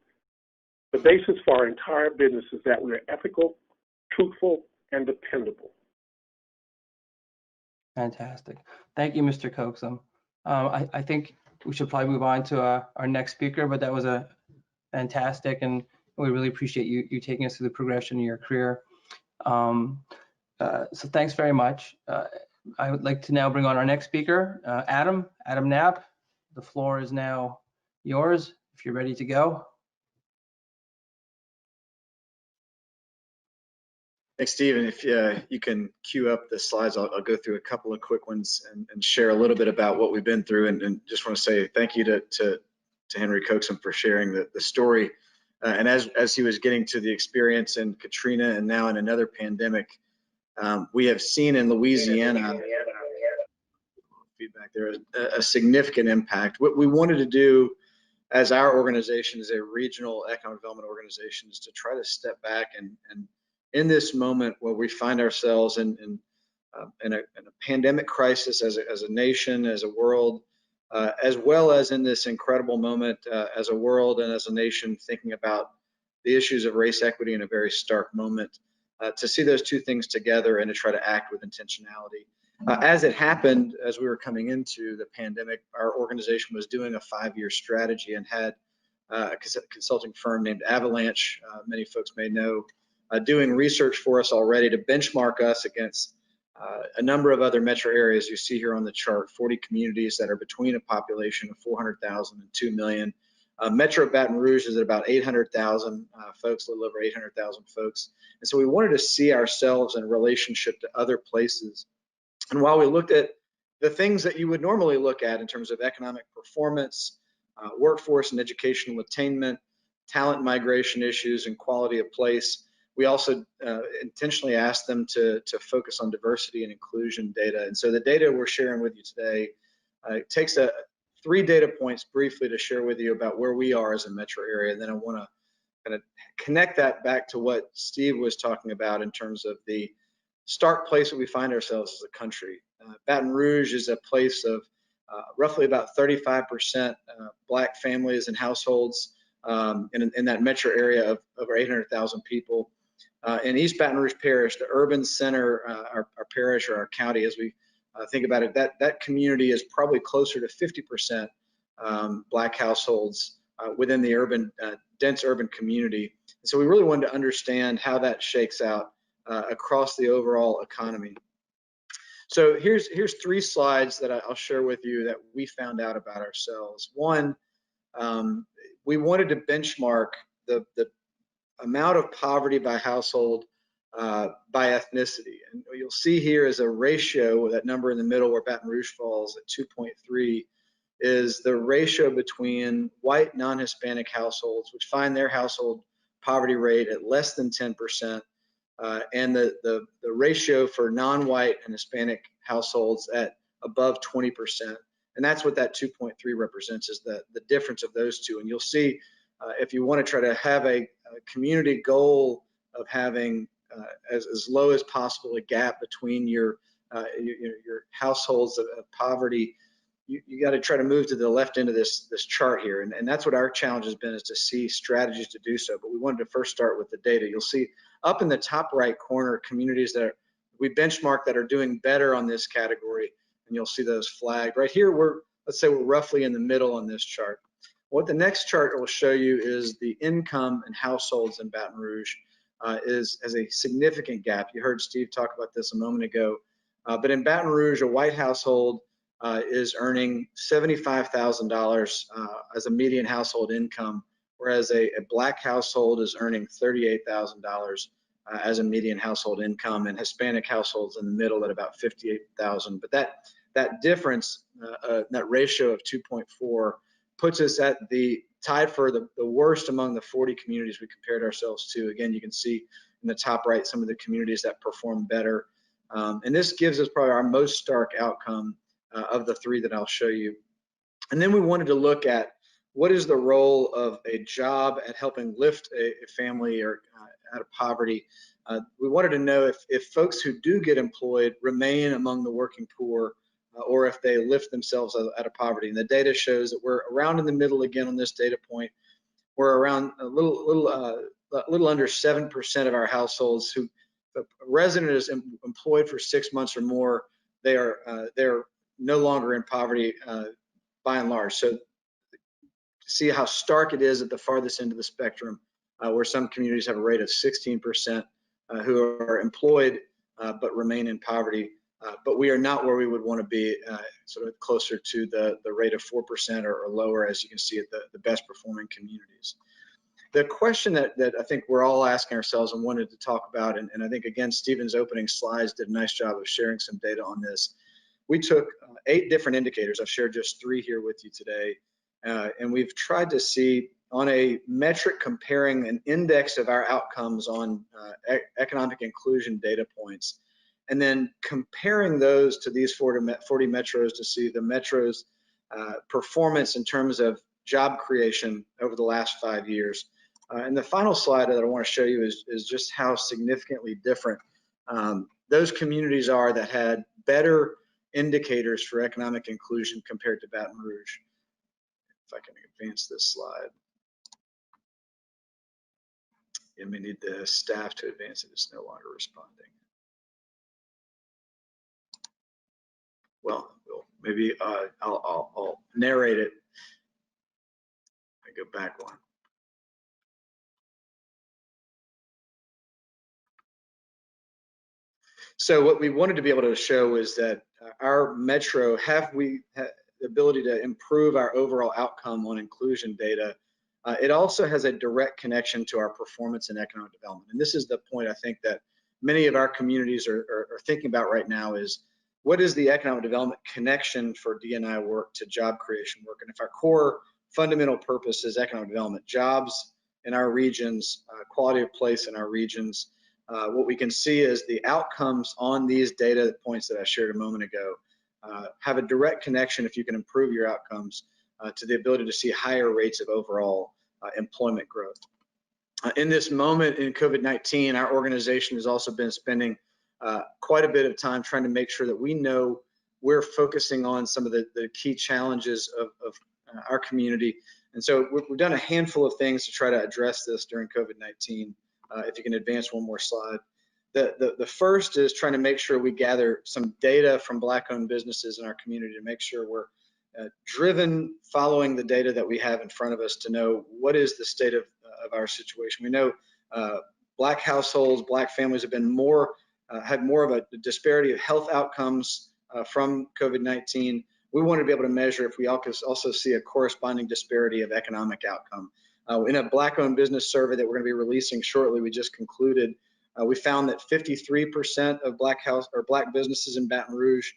the basis for our entire business is that we are ethical, truthful, and dependable. Fantastic. Thank you, Mr. Coxon. I think we should probably move on to our next speaker, but that was a fantastic, and we really appreciate you taking us through the progression of your career. So thanks very much. I would like to now bring on our next speaker, Adam Knapp. The floor is now yours if you're ready to go. Thanks, Steve. And if you can queue up the slides, I'll go through a couple of quick ones and share a little bit about what we've been through. And just want to say thank you to Henry Coxon for sharing the story. And as he was getting to the experience in Katrina and now in another pandemic, we have seen in Louisiana, feedback there, a significant impact. What we wanted to do as our organization, as a regional economic development organization, is to try to step back and in this moment where we find ourselves in a pandemic crisis as a nation, as a world, as well as in this incredible moment as a world and as a nation thinking about the issues of race equity in a very stark moment, to see those two things together and to try to act with intentionality. As it happened, as we were coming into the pandemic, our organization was doing a 5-year strategy and had a consulting firm named Avalanche, many folks may know, doing research for us already to benchmark us against a number of other metro areas you see here on the chart, 40 communities that are between a population of 400,000 and 2 million. Metro Baton Rouge is at about 800,000 folks, a little over 800,000 folks. And so we wanted to see ourselves in relationship to other places. And while we looked at the things that you would normally look at in terms of economic performance, workforce and educational attainment, talent migration issues, and quality of place. We also intentionally asked them to focus on diversity and inclusion data. And so the data we're sharing with you today takes 3 data points briefly to share with you about where we are as a metro area. And then I want to kind of connect that back to what Steve was talking about in terms of the stark place that we find ourselves as a country. Baton Rouge is a place of roughly about 35% Black families and households in that metro area of over 800,000 people. In East Baton Rouge Parish, the urban center, our parish or our county, as we think about it, that community is probably closer to 50% Black households within the urban, dense urban community. And so we really wanted to understand how that shakes out across the overall economy. So here's 3 slides that I'll share with you that we found out about ourselves. One, we wanted to benchmark the amount of poverty by household by ethnicity. And you'll see here is a ratio, that number in the middle where Baton Rouge falls at 2.3, is the ratio between white non-Hispanic households, which find their household poverty rate at less than 10%, and the ratio for non-white and Hispanic households at above 20%. And that's what that 2.3 represents, is the difference of those two. And you'll see if you want to try to have a community goal of having as low as possible a gap between your households of poverty, you got to try to move to the left end of this chart here. And that's what our challenge has been, is to see strategies to do so. But we wanted to first start with the data. You'll see up in the top right corner communities that we benchmark that are doing better on this category, and you'll see those flagged. Right here, let's say we're roughly in the middle on this chart. What the next chart will show you is the income and households in Baton Rouge has a significant gap. You heard Steve talk about this a moment ago. But in Baton Rouge, a white household is earning $75,000 as a median household income, whereas a Black household is earning $38,000 as a median household income, and Hispanic households in the middle at about $58,000. But that difference, that ratio of 2.4, puts us at the tied for the worst among the 40 communities we compared ourselves to. Again, you can see in the top right some of the communities that perform better. And this gives us probably our most stark outcome of the 3 that I'll show you. And then we wanted to look at what is the role of a job at helping lift a family or out of poverty. We wanted to know if folks who do get employed remain among the working poor, or if they lift themselves out of poverty. And the data shows that we're around in the middle again on this data point. We're around a little under 7% of our households who, if a resident is employed for 6 months or more, they're no longer in poverty by and large. So see how stark it is at the farthest end of the spectrum, where some communities have a rate of 16% who are employed but remain in poverty. But we are not where we would want to be, sort of closer to the rate of 4% or lower, as you can see at the best performing communities. The question that I think we're all asking ourselves and wanted to talk about, and I think, again, Stephen's opening slides did a nice job of sharing some data on this. We took 8 different indicators. I've shared just 3 here with you today. And we've tried to see on a metric comparing an index of our outcomes on economic inclusion data points, and then comparing those to these 40 metros to see the metros' performance in terms of job creation over the last 5 years. And the final slide that I want to show you is just how significantly different those communities are that had better indicators for economic inclusion compared to Baton Rouge. If I can advance this slide. You may need the staff to advance it. It's no longer responding. Well, maybe I'll narrate it. I go back one. So what we wanted to be able to show is that our metro, have the ability to improve our overall outcome on inclusion data. It also has a direct connection to our performance in economic development. And this is the point I think that many of our communities are thinking about right now, is what is the economic development connection for D&I work to job creation work? And if our core fundamental purpose is economic development, jobs in our regions, quality of place in our regions. What we can see is the outcomes on these data points that I shared a moment ago have a direct connection, if you can improve your outcomes, to the ability to see higher rates of overall employment growth. In this moment in COVID-19, our organization has also been spending quite a bit of time trying to make sure that we know we're focusing on some of the key challenges of our community. And so we've done a handful of things to try to address this during COVID-19. If you can advance one more slide. The first is trying to make sure we gather some data from Black-owned businesses in our community to make sure we're driven following the data that we have in front of us to know what is the state of our situation. We know Black households, Black families have been had more of a disparity of health outcomes from COVID-19. We want to be able to measure if we also see a corresponding disparity of economic outcome. In a Black-owned business survey that we're going to be releasing shortly, we just concluded, we found that 53% of Black businesses in Baton Rouge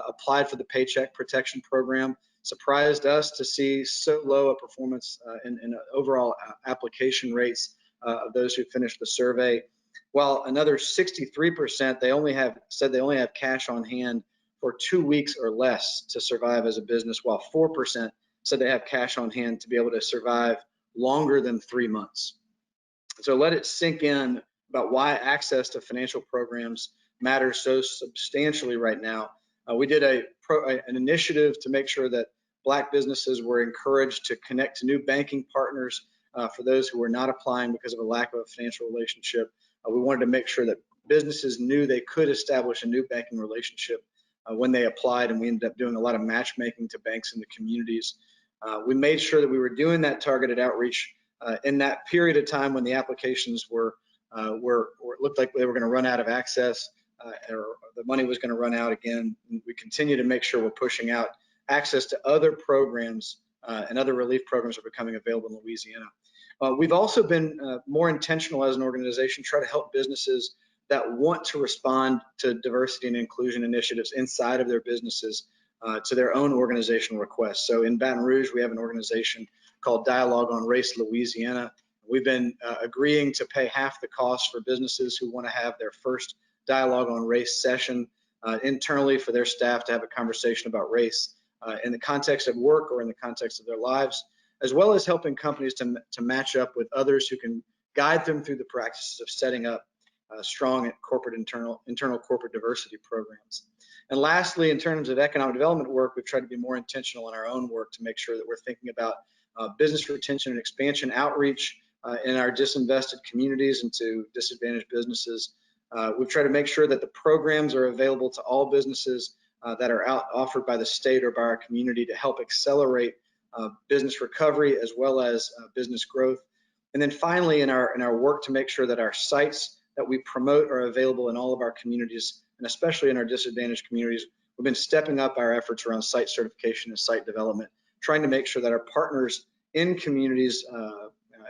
applied for the Paycheck Protection Program. Surprised us to see so low a performance in overall application rates of those who finished the survey. While another 63% said they only have cash on hand for 2 weeks or less to survive as a business, while 4% said they have cash on hand to be able to survive longer than 3 months. So let it sink in about why access to financial programs matters so substantially right now. We did an initiative to make sure that Black businesses were encouraged to connect to new banking partners for those who were not applying because of a lack of a financial relationship. We wanted to make sure that businesses knew they could establish a new banking relationship when they applied, and we ended up doing a lot of matchmaking to banks in the communities. We made sure that we were doing that targeted outreach in that period of time when the applications were looked like they were going to run out of access or the money was going to run out again. We continue to make sure we're pushing out access to other programs and other relief programs are becoming available in Louisiana. We've also been more intentional as an organization, try to help businesses that want to respond to diversity and inclusion initiatives inside of their businesses to their own organizational requests. So in Baton Rouge, we have an organization called Dialogue on Race Louisiana. We've been agreeing to pay half the cost for businesses who want to have their first Dialogue on Race session internally for their staff to have a conversation about race in the context of work or in the context of their lives, as well as helping companies to match up with others who can guide them through the practices of setting up strong corporate internal corporate diversity programs. And lastly, in terms of economic development work, we've tried to be more intentional in our own work to make sure that we're thinking about business retention and expansion outreach in our disinvested communities and to disadvantaged businesses. We've tried to make sure that the programs are available to all businesses that are offered by the state or by our community to help accelerate business recovery as well as business growth. And then finally, in our work to make sure that our sites that we promote are available in all of our communities, and especially in our disadvantaged communities, we've been stepping up our efforts around site certification and site development, trying to make sure that our partners in communities,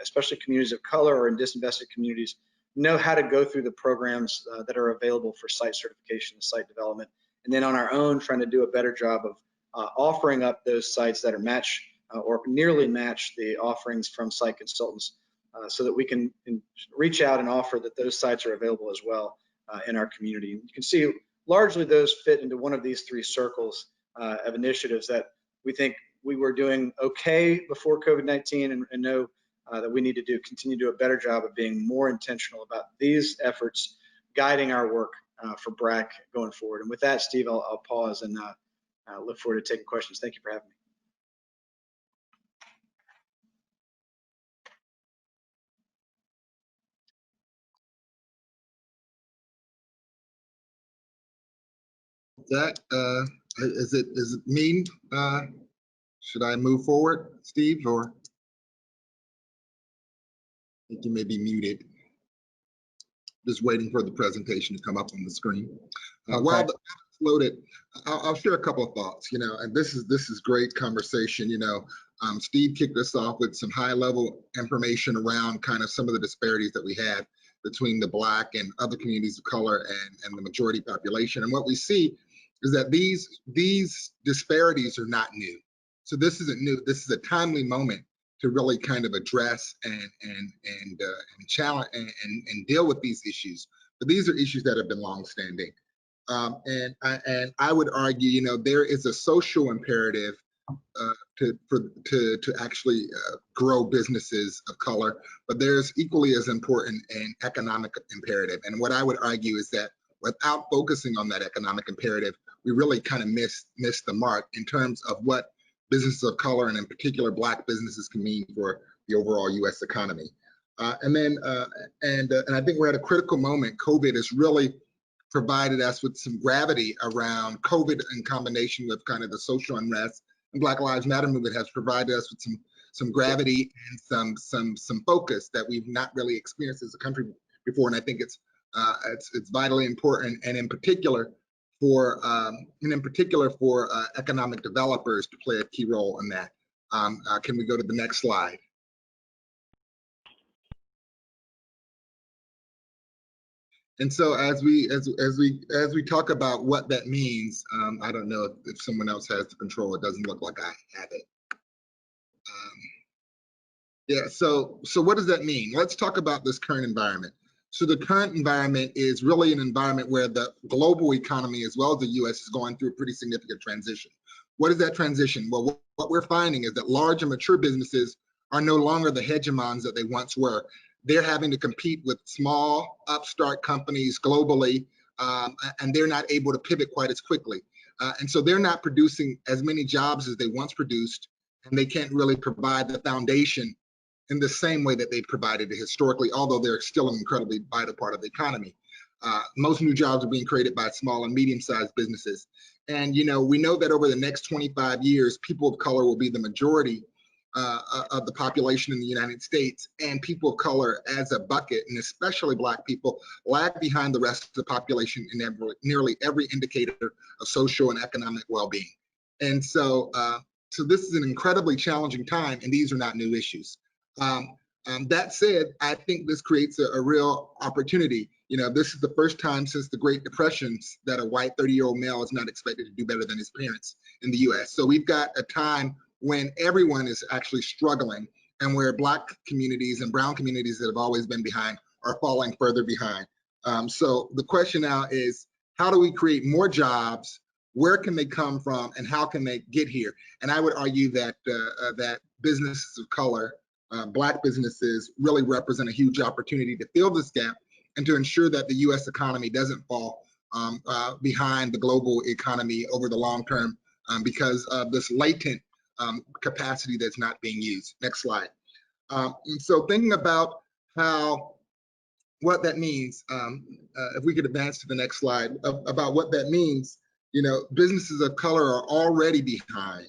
especially communities of color or in disinvested communities, know how to go through the programs that are available for site certification and site development. And then on our own, trying to do a better job of offering up those sites that are match or nearly match the offerings from site consultants so that we can reach out and offer that those sites are available as well in our community. You can see largely those fit into one of these three circles of initiatives that we think we were doing okay before COVID-19 and know that we need to continue to do a better job of being more intentional about these efforts guiding our work for BRAC going forward. And with that, Steve, I'll pause and look forward to taking questions. Thank you for having me. That is it me? Should I move forward, Steve, or I think you may be muted? Just waiting for the presentation to come up on the screen. Okay. While the app's loaded, I'll share a couple of thoughts. You know, and this is great conversation. You know, Steve kicked us off with some high-level information around kind of some of the disparities that we had between the Black and other communities of color and the majority population. And what we see is that these disparities are not new. So this isn't new. This is a timely moment to really kind of address and challenge and deal with these issues. But these are issues that have been longstanding. And I would argue, you know, there is a social imperative to actually grow businesses of color, but there's equally as important an economic imperative. And what I would argue is that without focusing on that economic imperative, we really kind of miss the mark in terms of what businesses of color, and in particular Black businesses, can mean for the overall U.S. economy. And I think we're at a critical moment. COVID has really provided us with some gravity around COVID, in combination with kind of the social unrest, and Black Lives Matter movement has provided us with some gravity and some focus that we've not really experienced as a country before. And I think it's vitally important, and in particular for economic developers to play a key role in that. Can we go to the next slide? And so as we talk about what that means, I don't know if someone else has the control. It doesn't look like I have it. Yeah. So what does that mean? Let's talk about this current environment. So the current environment is really an environment where the global economy, as well as the U.S., is going through a pretty significant transition. What is that transition? Well, what we're finding is that large and mature businesses are no longer the hegemons that they once were. They're having to compete with small upstart companies globally, and they're not able to pivot quite as quickly. And so they're not producing as many jobs as they once produced, and they can't really provide the foundation in the same way that they've provided it historically, although they're still an incredibly vital part of the economy. Most new jobs are being created by small and medium-sized businesses. And you know, we know that over the next 25 years, people of color will be the majority of the population in the United States, and people of color as a bucket, and especially Black people, lag behind the rest of the population in nearly every indicator of social and economic well-being. And so, so this is an incredibly challenging time, and these are not new issues. That said, I think this creates a real opportunity. You know, this is the first time since the Great Depression that a white 30-year-old male is not expected to do better than his parents in the US. So we've got a time when everyone is actually struggling, and where Black communities and brown communities that have always been behind are falling further behind. So the question now is, how do we create more jobs? Where can they come from, and how can they get here? And I would argue that that businesses of color, Black businesses, really represent a huge opportunity to fill this gap and to ensure that the U.S. economy doesn't fall behind the global economy over the long term because of this latent capacity that's not being used. Next slide. And so thinking about what that means, if we could advance to the next slide, about what that means, you know, businesses of color are already behind.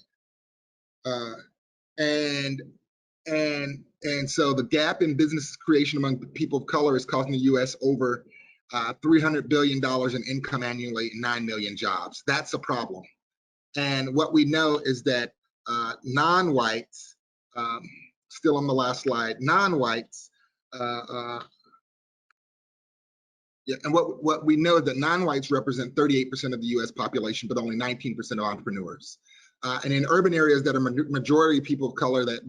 And so the gap in business creation among people of color is costing the U.S. over $300 billion in income annually and 9 million jobs. That's a problem. And what we know is that non-whites, still on the last slide, non-whites, yeah, and what we know is that non-whites represent 38% of the U.S. population, but only 19% of entrepreneurs. And in urban areas that are majority people of color, that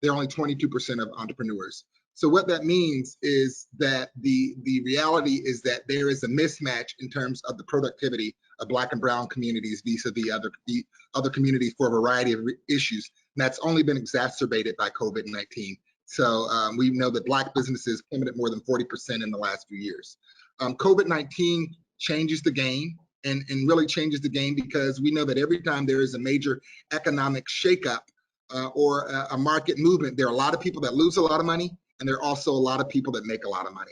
they're only 22% of entrepreneurs. So what that means is that the reality is that there is a mismatch in terms of the productivity of Black and brown communities vis-a-vis the other communities for a variety of issues. And that's only been exacerbated by COVID-19. So we know that Black businesses plummeted more than 40% in the last few years. COVID-19 changes the game, and really changes the game, because we know that every time there is a major economic shakeup or a market movement, there are a lot of people that lose a lot of money, and there are also a lot of people that make a lot of money.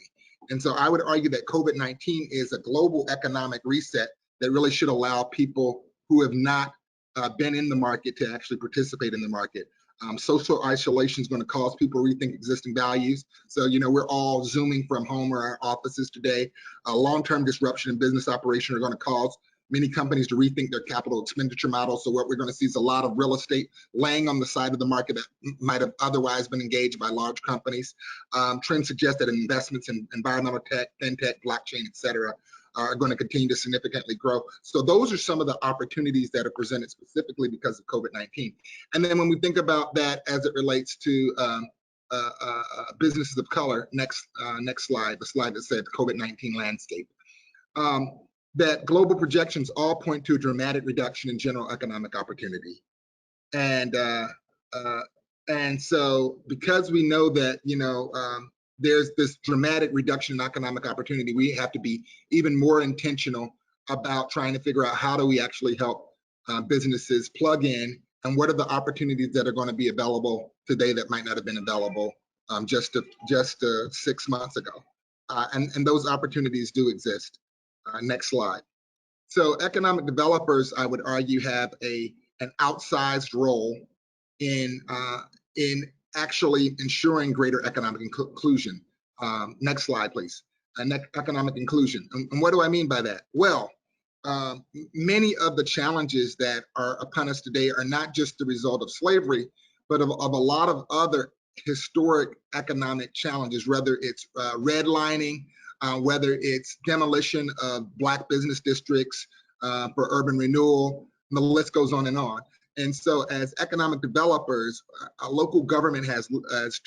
And so I would argue that COVID-19 is a global economic reset that really should allow people who have not been in the market to actually participate in the market. Social isolation is going to cause people to rethink existing values. So, you know, we're all Zooming from home or our offices today. Long-term disruption in business operation are going to cause many companies to rethink their capital expenditure model. So what we're going to see is a lot of real estate laying on the side of the market that might have otherwise been engaged by large companies. Trends suggest that investments in environmental tech, fintech, blockchain, et cetera, are going to continue to significantly grow. So those are some of the opportunities that are presented specifically because of COVID-19. And then when we think about that as it relates to businesses of color, next slide, the slide that said COVID-19 landscape, that global projections all point to a dramatic reduction in general economic opportunity. And so because we know that, there's this dramatic reduction in economic opportunity, we have to be even more intentional about trying to figure out how do we actually help businesses plug in, and what are the opportunities that are going to be available today that might not have been available just 6 months ago. And those opportunities do exist. Next slide. So economic developers, I would argue, have an outsized role in actually ensuring greater economic inclusion. Next slide, please. Economic inclusion. And what do I mean by that? Well, many of the challenges that are upon us today are not just the result of slavery, but of a lot of other historic economic challenges, whether it's redlining, whether it's demolition of Black business districts for urban renewal, and the list goes on and on. And so as economic developers, a local government has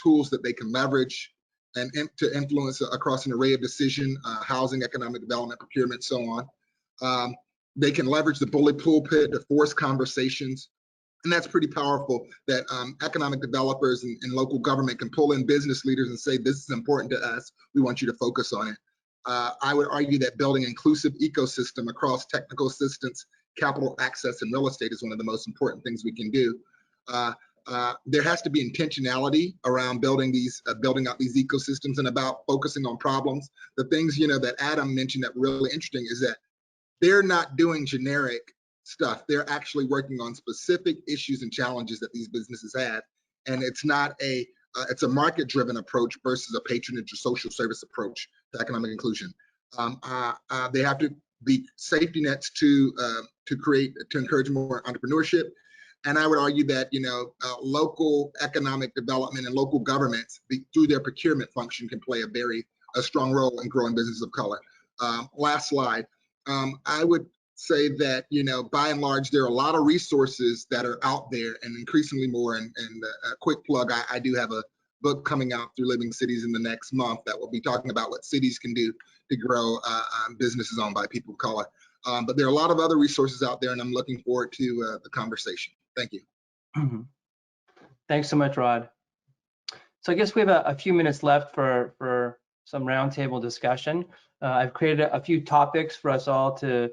tools that they can leverage and to influence across an array of decision, housing, economic development, procurement, so on. They can leverage the bully pulpit to force conversations. And that's pretty powerful, that economic developers and local government can pull in business leaders and say, this is important to us, we want you to focus on it. I would argue that building an inclusive ecosystem across technical assistance, capital access, and real estate is one of the most important things we can do. There has to be intentionality around building out these ecosystems and about focusing on problems. The things that Adam mentioned that were really interesting is that they're not doing generic stuff. They're actually working on specific issues and challenges that these businesses have, and it's not it's a market-driven approach versus a patronage or social service approach to economic inclusion. They have to be safety nets to encourage more entrepreneurship. And I would argue that local economic development and local governments through their procurement function can play a strong role in growing businesses of color. Last slide. I would say that by and large there are a lot of resources that are out there, and increasingly more. And a quick plug: I do have a book coming out through Living Cities in the next month that will be talking about what cities can do to grow businesses owned by people of color. But there are a lot of other resources out there, and I'm looking forward to the conversation. Thank you. Mm-hmm. Thanks so much, Rod. So I guess we have a few minutes left for some roundtable discussion. I've created a few topics for us all to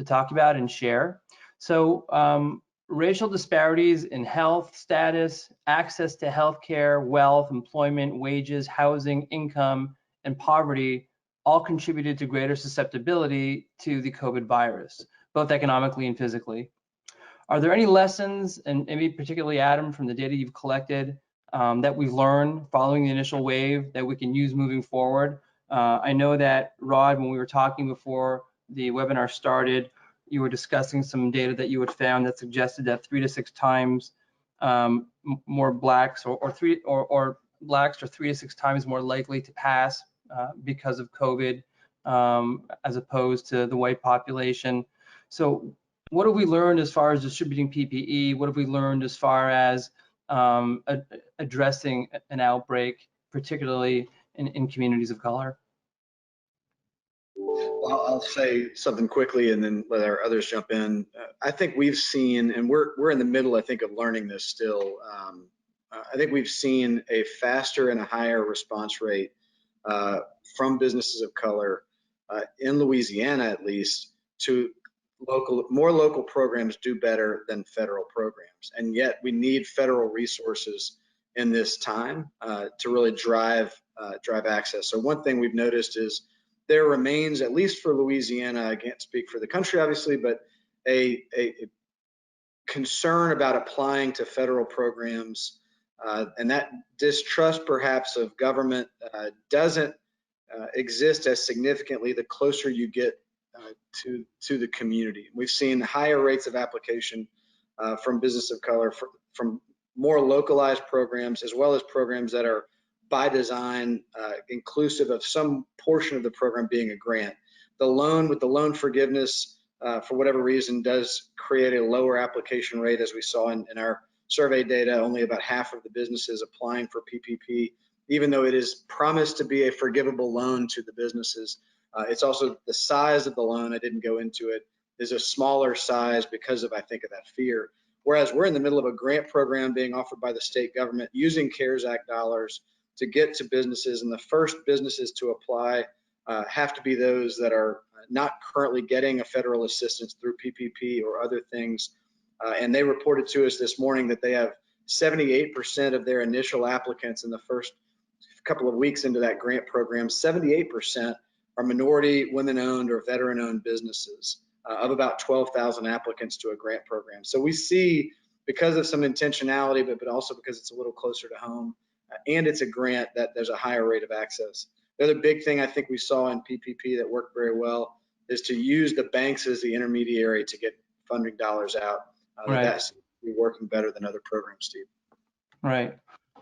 talk about and share. So racial disparities in health status, access to healthcare, wealth, employment, wages, housing, income, and poverty all contributed to greater susceptibility to the COVID virus, both economically and physically. Are there any lessons, and maybe particularly Adam, from the data you've collected that we've learned following the initial wave that we can use moving forward? I know that, Rod, when we were talking before the webinar started, you were discussing some data that you had found that suggested that 3 to 6 times more blacks or blacks are 3 to 6 times more likely to pass because of COVID as opposed to the white population. So what have we learned as far as distributing PPE? What have we learned as far as addressing an outbreak, particularly in communities of color? Well, I'll say something quickly and then let our others jump in. I think we've seen, and we're in the middle, I think, of learning this still. I think we've seen a faster and a higher response rate from businesses of color in Louisiana, at least, to more local programs do better than federal programs. And yet we need federal resources in this time to really drive access. So one thing we've noticed is there remains, at least for Louisiana, I can't speak for the country obviously, but a concern about applying to federal programs, and that distrust perhaps of government doesn't exist as significantly the closer you get to the community. We've seen higher rates of application from business of color from more localized programs, as well as programs that are by design inclusive of some portion of the program being a grant. The loan with the loan forgiveness, for whatever reason, does create a lower application rate, as we saw in our survey data. Only about half of the businesses applying for PPP, even though it is promised to be a forgivable loan to the businesses. It's also the size of the loan, I didn't go into it, is a smaller size because of, I think, of that fear. Whereas we're in the middle of a grant program being offered by the state government using CARES Act dollars to get to businesses, and the first businesses to apply have to be those that are not currently getting a federal assistance through PPP or other things. And they reported to us this morning that they have 78% of their initial applicants in the first couple of weeks into that grant program. 78% are minority, women-owned, or veteran-owned businesses of about 12,000 applicants to a grant program. So we see, because of some intentionality, but also because it's a little closer to home, and it's a grant, that there's a higher rate of access. The other big thing I think we saw in PPP that worked very well is to use the banks as the intermediary to get funding dollars out. Right. That's working better than other programs, Steve. Right,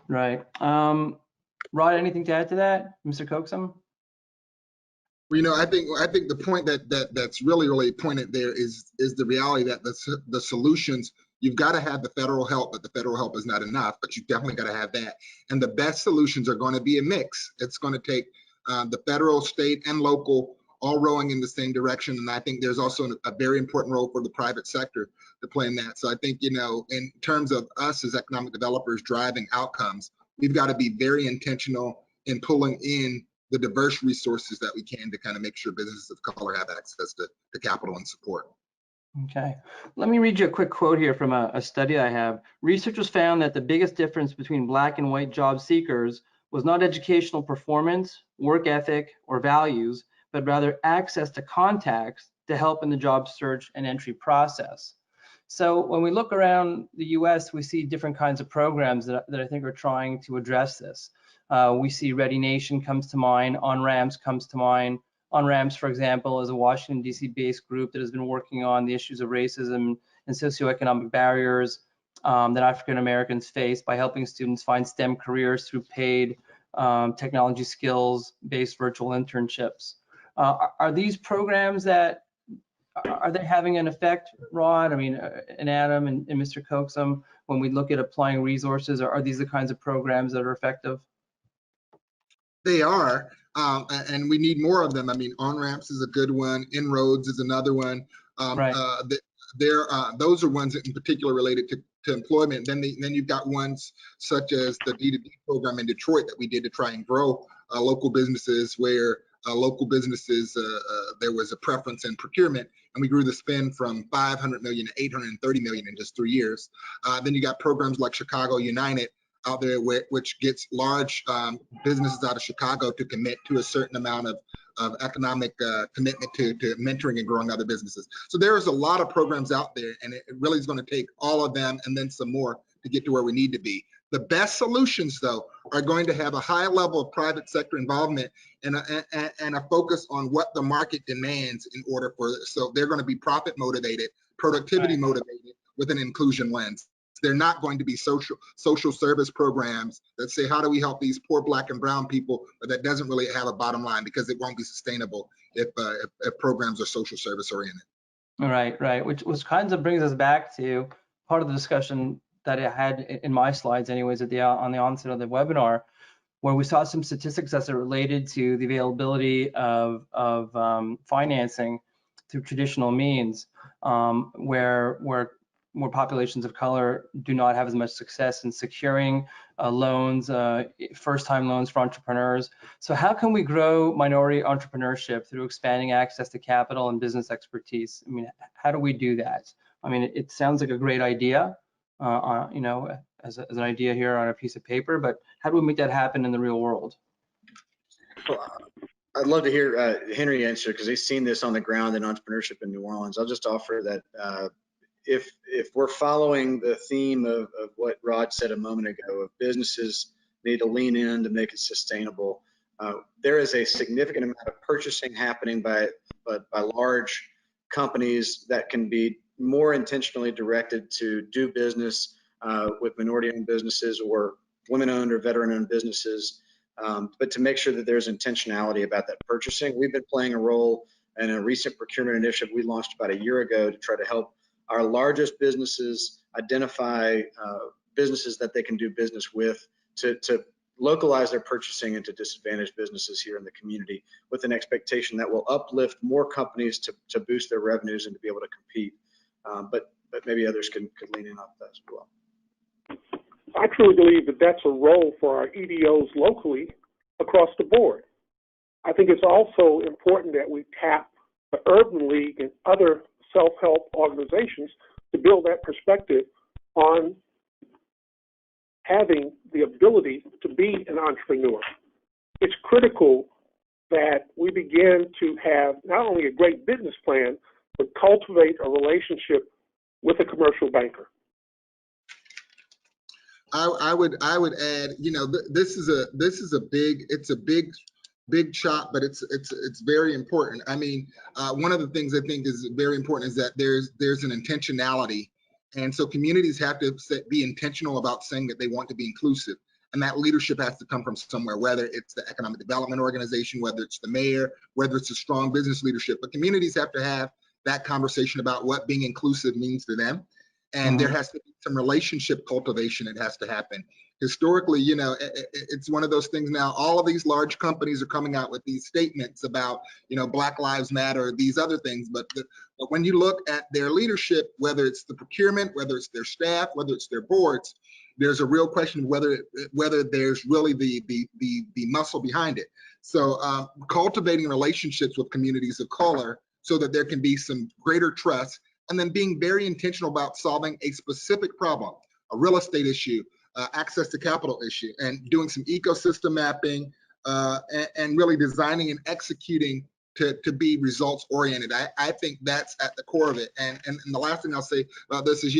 right. Rod, anything to add to that, Mr. Coxon? Well, you know, I think the point that's really pointed there is the reality that the solutions, you've got to have the federal help, but the federal help is not enough, but you definitely got to have that. And the best solutions are going to be a mix. It's going to take the federal, state, and local all rowing in the same direction. And I think there's also a very important role for the private sector to play in that. So I think, you know, in terms of us as economic developers driving outcomes, we've got to be very intentional in pulling in the diverse resources that we can to kind of make sure businesses of color have access to capital and support. Okay, let me read you a quick quote here from a study I have. Researchers found that the biggest difference between Black and white job seekers was not educational performance, work ethic, or values, but rather access to contacts to help in the job search and entry process. So when we look around the US, we see different kinds of programs that I think are trying to address this. We see Ready Nation comes to mind, On-Ramps comes to mind. On-Ramps, for example, is a Washington, D.C. based group that has been working on the issues of racism and socioeconomic barriers that African Americans face by helping students find STEM careers through paid technology skills-based virtual internships. Are these programs that, are they having an effect, Rod? I mean, and Adam and Mr. Coxon, when we look at applying resources, are these the kinds of programs that are effective? They are, and we need more of them. I mean, On-Ramps is a good one. Inroads is another one. Right. Those are ones that in particular related to employment. Then you've got ones such as the D2D program in Detroit that we did to try and grow local businesses, where local businesses, there was a preference in procurement, and we grew the spend from 500 million to 830 million in just 3 years. Then you got programs like Chicago United out there, which gets large businesses out of Chicago to commit to a certain amount of economic commitment to mentoring and growing other businesses. So there's a lot of programs out there, and it really is going to take all of them and then some more to get to where we need to be. The best solutions, though, are going to have a high level of private sector involvement and a focus on what the market demands in order for, so they're going to be profit motivated, productivity motivated with an inclusion lens. They're not going to be social service programs that say, how do we help these poor Black and brown people, but that doesn't really have a bottom line, because it won't be sustainable if programs are social service oriented. Right, which kind of brings us back to part of the discussion that I had in my slides anyways on the onset of the webinar, where we saw some statistics as it related to the availability of financing through traditional means, where populations of color do not have as much success in securing loans, first-time loans for entrepreneurs. So how can we grow minority entrepreneurship through expanding access to capital and business expertise? I mean, how do we do that? I mean, it sounds like a great idea, you know, as an idea here on a piece of paper, but how do we make that happen in the real world? Well, I'd love to hear Henry answer, because he's seen this on the ground in entrepreneurship in New Orleans. I'll just offer that if we're following the theme of what Rod said a moment ago, of businesses need to lean in to make it sustainable, there is a significant amount of purchasing happening by large companies that can be more intentionally directed to do business with minority-owned businesses or women-owned or veteran-owned businesses, but to make sure that there's intentionality about that purchasing. We've been playing a role and a recent procurement initiative we launched about a year ago to try to help our largest businesses identify businesses that they can do business with to localize their purchasing into disadvantaged businesses here in the community, with an expectation that will uplift more companies to boost their revenues and to be able to compete. But maybe others could lean in on that as well. I truly believe that that's a role for our EDOs locally across the board. I think it's also important that we tap the Urban League and other self-help organizations to build that perspective on having the ability to be an entrepreneur. It's critical that we begin to have not only a great business plan, but cultivate a relationship with a commercial banker. I would add, this is a big chop, but it's very important. I mean, one of the things I think is very important is that there's an intentionality, and so communities have to be intentional about saying that they want to be inclusive, and that leadership has to come from somewhere, whether it's the economic development organization, whether it's the mayor, whether it's a strong business leadership. But communities have to have that conversation about what being inclusive means to them. And there has to be some relationship cultivation that has to happen. Historically, it's one of those things now, all of these large companies are coming out with these statements about, Black Lives Matter, these other things. But when you look at their leadership, whether it's the procurement, whether it's their staff, whether it's their boards, there's a real question of whether there's really the muscle behind it. So cultivating relationships with communities of color so that there can be some greater trust, and then being very intentional about solving a specific problem, a real estate issue, access to capital issue, and doing some ecosystem mapping, and really designing and executing to be results oriented. I think that's at the core of it. And the last thing I'll say about this is,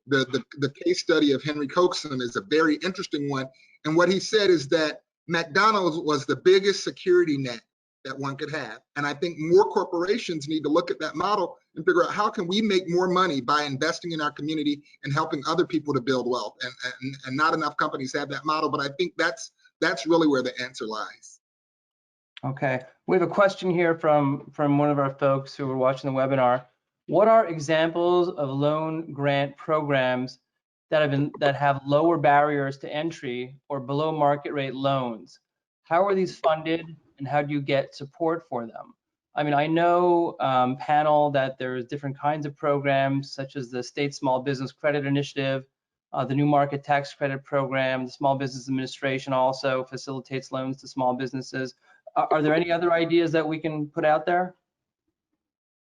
the case study of Henry Coxon is a very interesting one. And what he said is that McDonald's was the biggest security net that one could have. And I think more corporations need to look at that model and figure out how can we make more money by investing in our community and helping other people to build wealth. And not enough companies have that model, but I think that's really where the answer lies. Okay, we have a question here from one of our folks who are watching the webinar. What are examples of loan grant programs that have lower barriers to entry or below market rate loans? How are these funded, and how do you get support for them? I mean, I know, panel, that there's different kinds of programs, such as the State Small Business Credit Initiative, the New Market Tax Credit Program. The Small Business Administration also facilitates loans to small businesses. Are there any other ideas that we can put out there?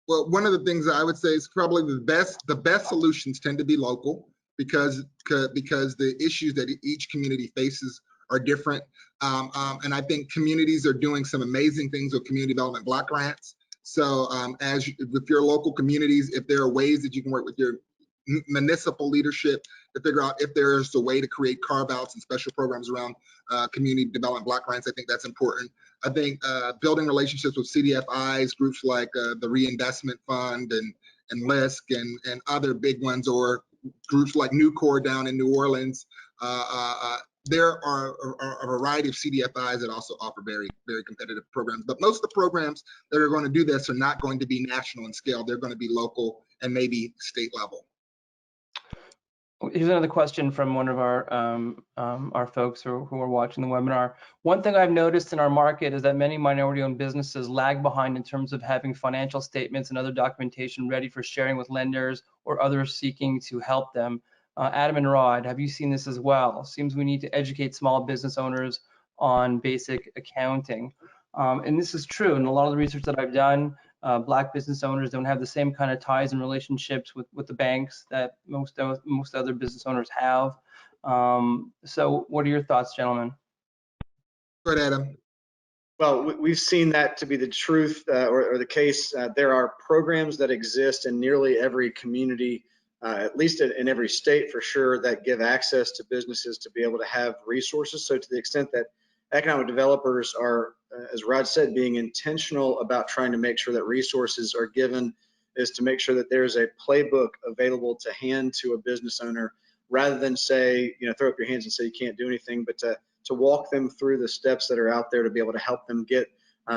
Well, one of the things I would say is probably the best solutions tend to be local, because the issues that each community faces are different. And I think communities are doing some amazing things with community development block grants. So with your local communities, if there are ways that you can work with your municipal leadership to figure out if there's a way to create carve-outs and special programs around community development block grants, I think that's important. I think building relationships with CDFIs, groups like the Reinvestment Fund and LISC and other big ones, or groups like Nucor down in New Orleans. There are a variety of CDFIs that also offer very, very competitive programs. But most of the programs that are going to do this are not going to be national in scale. They're going to be local and maybe state level. Here's another question from one of our folks who are watching the webinar. One thing I've noticed in our market is that many minority-owned businesses lag behind in terms of having financial statements and other documentation ready for sharing with lenders or others seeking to help them. Adam and Rod, have you seen this as well? Seems we need to educate small business owners on basic accounting. And this is true. In a lot of the research that I've done, Black business owners don't have the same kind of ties and relationships with the banks that most other business owners have. So what are your thoughts, gentlemen? Go ahead, Adam. Well, we've seen that to be the truth or the case. There are programs that exist in nearly every community, at least in every state for sure, that give access to businesses to be able to have resources. So to the extent that economic developers are, as Rod said, being intentional about trying to make sure that resources are given, is to make sure that there's a playbook available to hand to a business owner, rather than say, throw up your hands and say you can't do anything, but to walk them through the steps that are out there to be able to help them get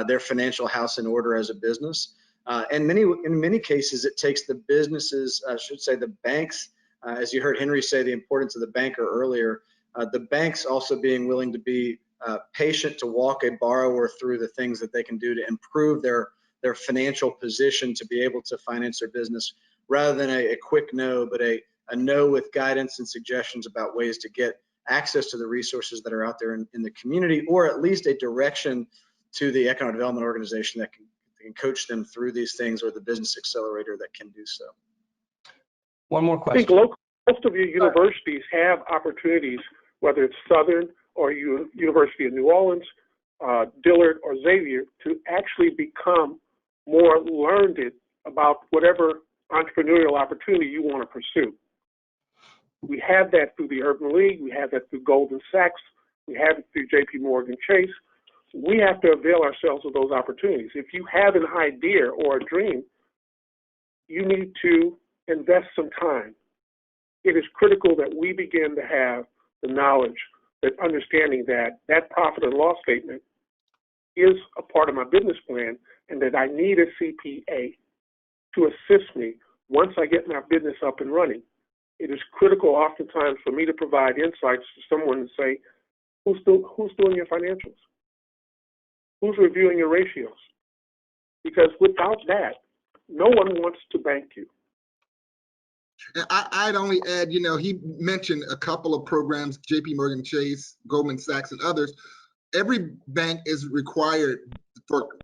their financial house in order as a business. And in many cases, it takes the businesses, I should say the banks, as you heard Henry say, the importance of the banker earlier, the banks also being willing to be patient to walk a borrower through the things that they can do to improve their financial position to be able to finance their business, rather than a quick no, but a no with guidance and suggestions about ways to get access to the resources that are out there in the community, or at least a direction to the economic development organization that can coach them through these things, or the business accelerator that can do so. One more I think question. most of your universities have opportunities, whether it's Southern or University of New Orleans, Dillard or Xavier, to actually become more learned about whatever entrepreneurial opportunity you want to pursue. We have that through the Urban League. We have that through Goldman Sachs. We have it through JP Morgan Chase. We have to avail ourselves of those opportunities. If you have an idea or a dream, you need to invest some time. It is critical that we begin to have the knowledge, that understanding that profit and loss statement is a part of my business plan, and that I need a CPA to assist me once I get my business up and running. It is critical oftentimes for me to provide insights to someone and say, who's doing your financials? Who's reviewing your ratios? Because without that, no one wants to bank you. I'd only add, he mentioned a couple of programs, JP Morgan Chase, Goldman Sachs, and others. Every bank is required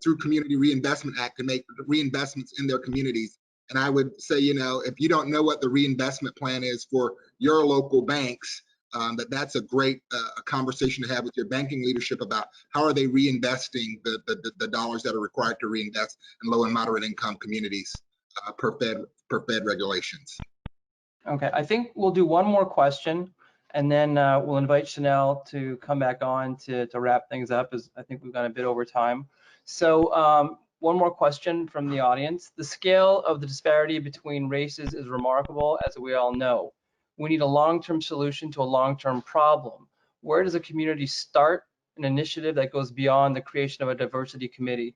through Community Reinvestment Act to make reinvestments in their communities. And I would say, if you don't know what the reinvestment plan is for your local banks, that's a great conversation to have with your banking leadership about how are they reinvesting the dollars that are required to reinvest in low and moderate income communities per Fed regulations. Okay, I think we'll do one more question, and then we'll invite Chanel to come back on to wrap things up, as I think we've gone a bit over time. So one more question from the audience. The scale of the disparity between races is remarkable, as we all know. We need a long-term solution to a long-term problem. Where does a community start an initiative that goes beyond the creation of a diversity committee?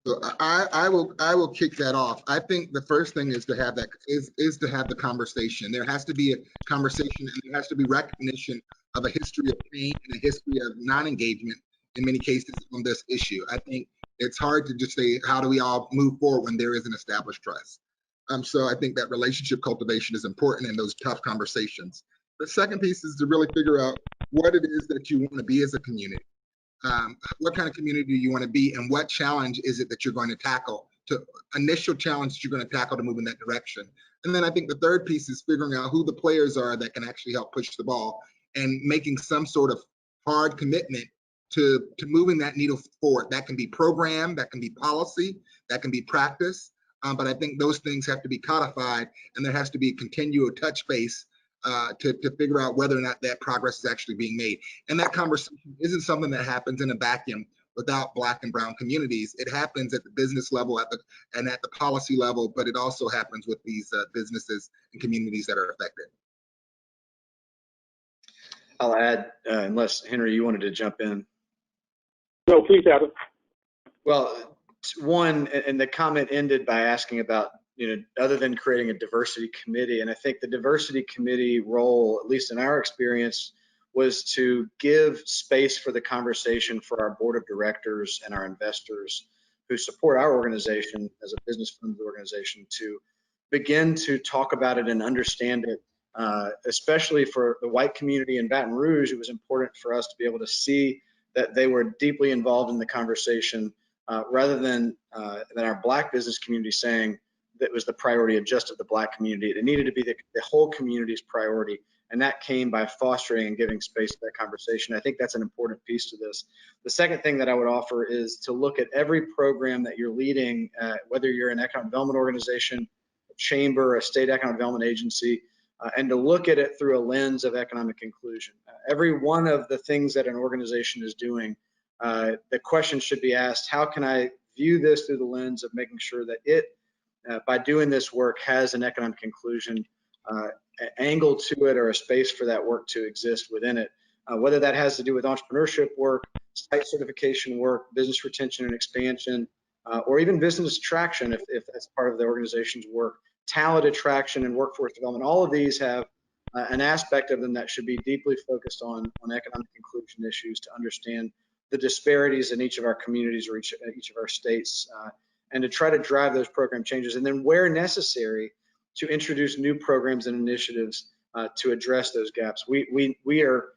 So I will kick that off. I think the first thing is to have to have the conversation. There has to be a conversation, and there has to be recognition of a history of pain and a history of non-engagement in many cases on this issue. I think it's hard to just say, how do we all move forward when there is an established trust? So I think that relationship cultivation is important in those tough conversations. The second piece is to really figure out what it is that you want to be as a community. What kind of community do you want to be, and what challenge is it that you're going to tackle, initial challenge that you're going to tackle to move in that direction. And then I think the third piece is figuring out who the players are that can actually help push the ball, and making some sort of hard commitment to moving that needle forward. That can be program, that can be policy, that can be practice, but I think those things have to be codified, and there has to be a continual touch base to figure out whether or not that progress is actually being made. And that conversation isn't something that happens in a vacuum without Black and brown communities. It happens at the business level and at the policy level, but it also happens with these businesses and communities that are affected. I'll add, unless Henry, you wanted to jump in. No, please, Adam. Well, one, and the comment ended by asking about, other than creating a diversity committee, and I think the diversity committee role, at least in our experience, was to give space for the conversation for our board of directors and our investors who support our organization as a business-funded organization to begin to talk about it and understand it. Especially for the white community in Baton Rouge, it was important for us to be able to see that they were deeply involved in the conversation, rather than our Black business community saying that was the priority of just the Black community. It needed to be the whole community's priority, and that came by fostering and giving space to that conversation. I think that's an important piece to this. The second thing that I would offer is to look at every program that you're leading, whether you're an economic development organization, a chamber, a state economic development agency, and to look at it through a lens of economic inclusion. Every one of the things that an organization is doing, the question should be asked, how can I view this through the lens of making sure that it, by doing this work, has an economic inclusion angle to it, or a space for that work to exist within it, whether that has to do with entrepreneurship work, site certification work, business retention and expansion, or even business attraction if that's part of the organization's work, talent attraction and workforce development. All of these have an aspect of them that should be deeply focused on economic inclusion issues to understand the disparities in each of our communities or each of our states, and to try to drive those program changes. And then where necessary, to introduce new programs and initiatives to address those gaps. We are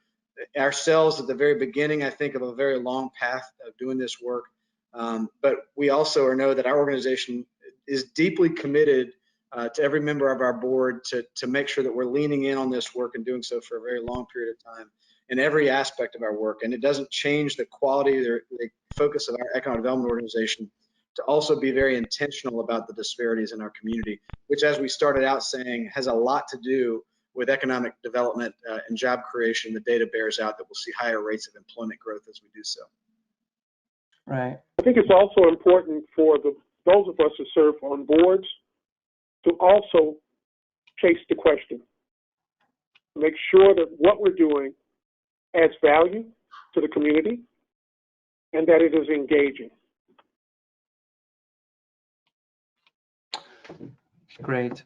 ourselves at the very beginning, I think, of a very long path of doing this work. But we also know that our organization is deeply committed to every member of our board to make sure that we're leaning in on this work and doing so for a very long period of time in every aspect of our work. And it doesn't change the quality or the focus of our economic development organization to also be very intentional about the disparities in our community, which, as we started out saying, has a lot to do with economic development and job creation. The data bears out that we'll see higher rates of employment growth as we do so. Right. I think it's also important for those of us who serve on boards to also chase the question. Make sure that what we're doing adds value to the community and that it is engaging. Great.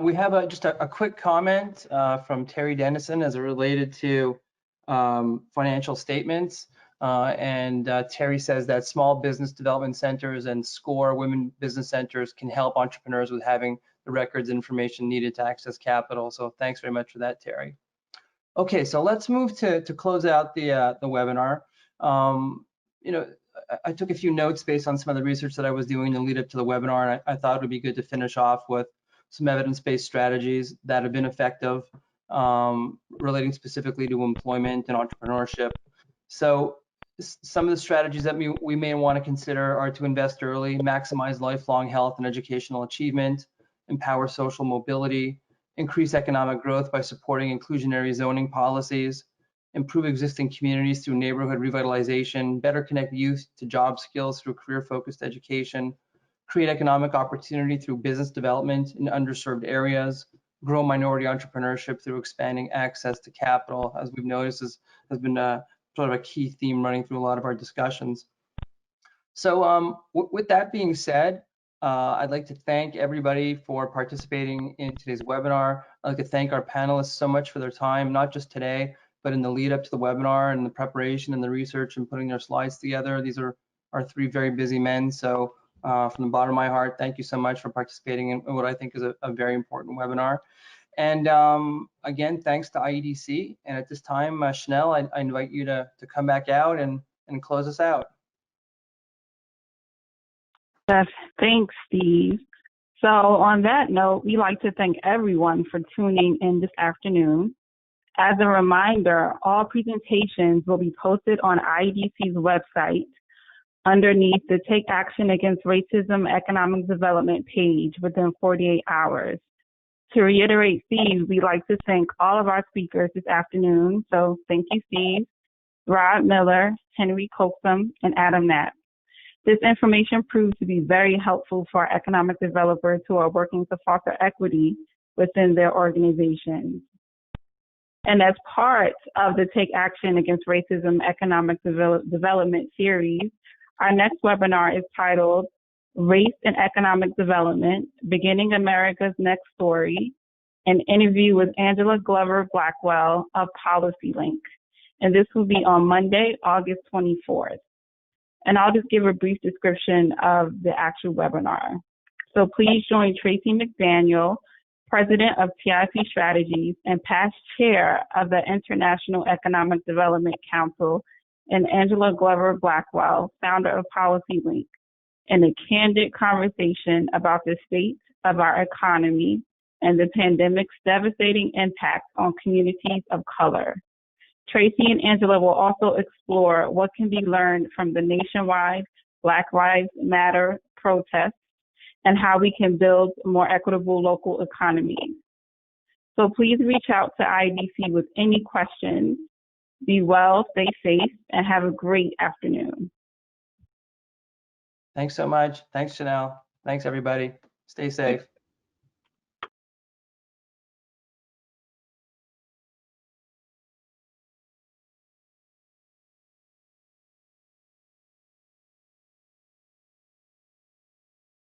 We have just a quick comment from Terry Dennison as it related to financial statements. Terry says that small business development centers and SCORE women business centers can help entrepreneurs with having the records and information needed to access capital. So thanks very much for that, Terry. Okay, so let's move to close out the webinar. I took a few notes based on some of the research that I was doing to lead up to the webinar, and I thought it would be good to finish off with some evidence-based strategies that have been effective, relating specifically to employment and entrepreneurship. So some of the strategies that we may want to consider are to invest early, maximize lifelong health and educational achievement, empower social mobility, increase economic growth by supporting inclusionary zoning policies, improve existing communities through neighborhood revitalization, better connect youth to job skills through career-focused education, create economic opportunity through business development in underserved areas, grow minority entrepreneurship through expanding access to capital, as we've noticed has been sort of a key theme running through a lot of our discussions. So with that being said, I'd like to thank everybody for participating in today's webinar. I'd like to thank our panelists so much for their time, not just today, but in the lead up to the webinar and the preparation and the research and putting their slides together. These are our three very busy men. So from the bottom of my heart, thank you so much for participating in what I think is a very important webinar. And again, thanks to IEDC. And at this time, Chanel, I invite you to come back out and close us out. Yes, thanks, Steve. So on that note, we'd like to thank everyone for tuning in this afternoon. As a reminder, all presentations will be posted on IEDC's website underneath the Take Action Against Racism Economic Development page within 48 hours. To reiterate, Steve, we'd like to thank all of our speakers this afternoon. So thank you, Steve, Rob Miller, Henry Coxon, and Adam Knapp. This information proved to be very helpful for our economic developers who are working to foster equity within their organizations. And as part of the Take Action Against Racism Economic Development series, our next webinar is titled Race and Economic Development, Beginning America's Next Story, an interview with Angela Glover Blackwell of PolicyLink. And this will be on Monday, August 24th. And I'll just give a brief description of the actual webinar. So please join Tracy McDaniel, President of TIP Strategies and past chair of the International Economic Development Council, and Angela Glover Blackwell, founder of PolicyLink, in a candid conversation about the state of our economy and the pandemic's devastating impact on communities of color. Tracy and Angela will also explore what can be learned from the nationwide Black Lives Matter protests and how we can build more equitable local economies. So please reach out to IEDC with any questions. Be well, stay safe, and have a great afternoon. Thanks so much. Thanks, Chanel. Thanks, everybody. Stay safe.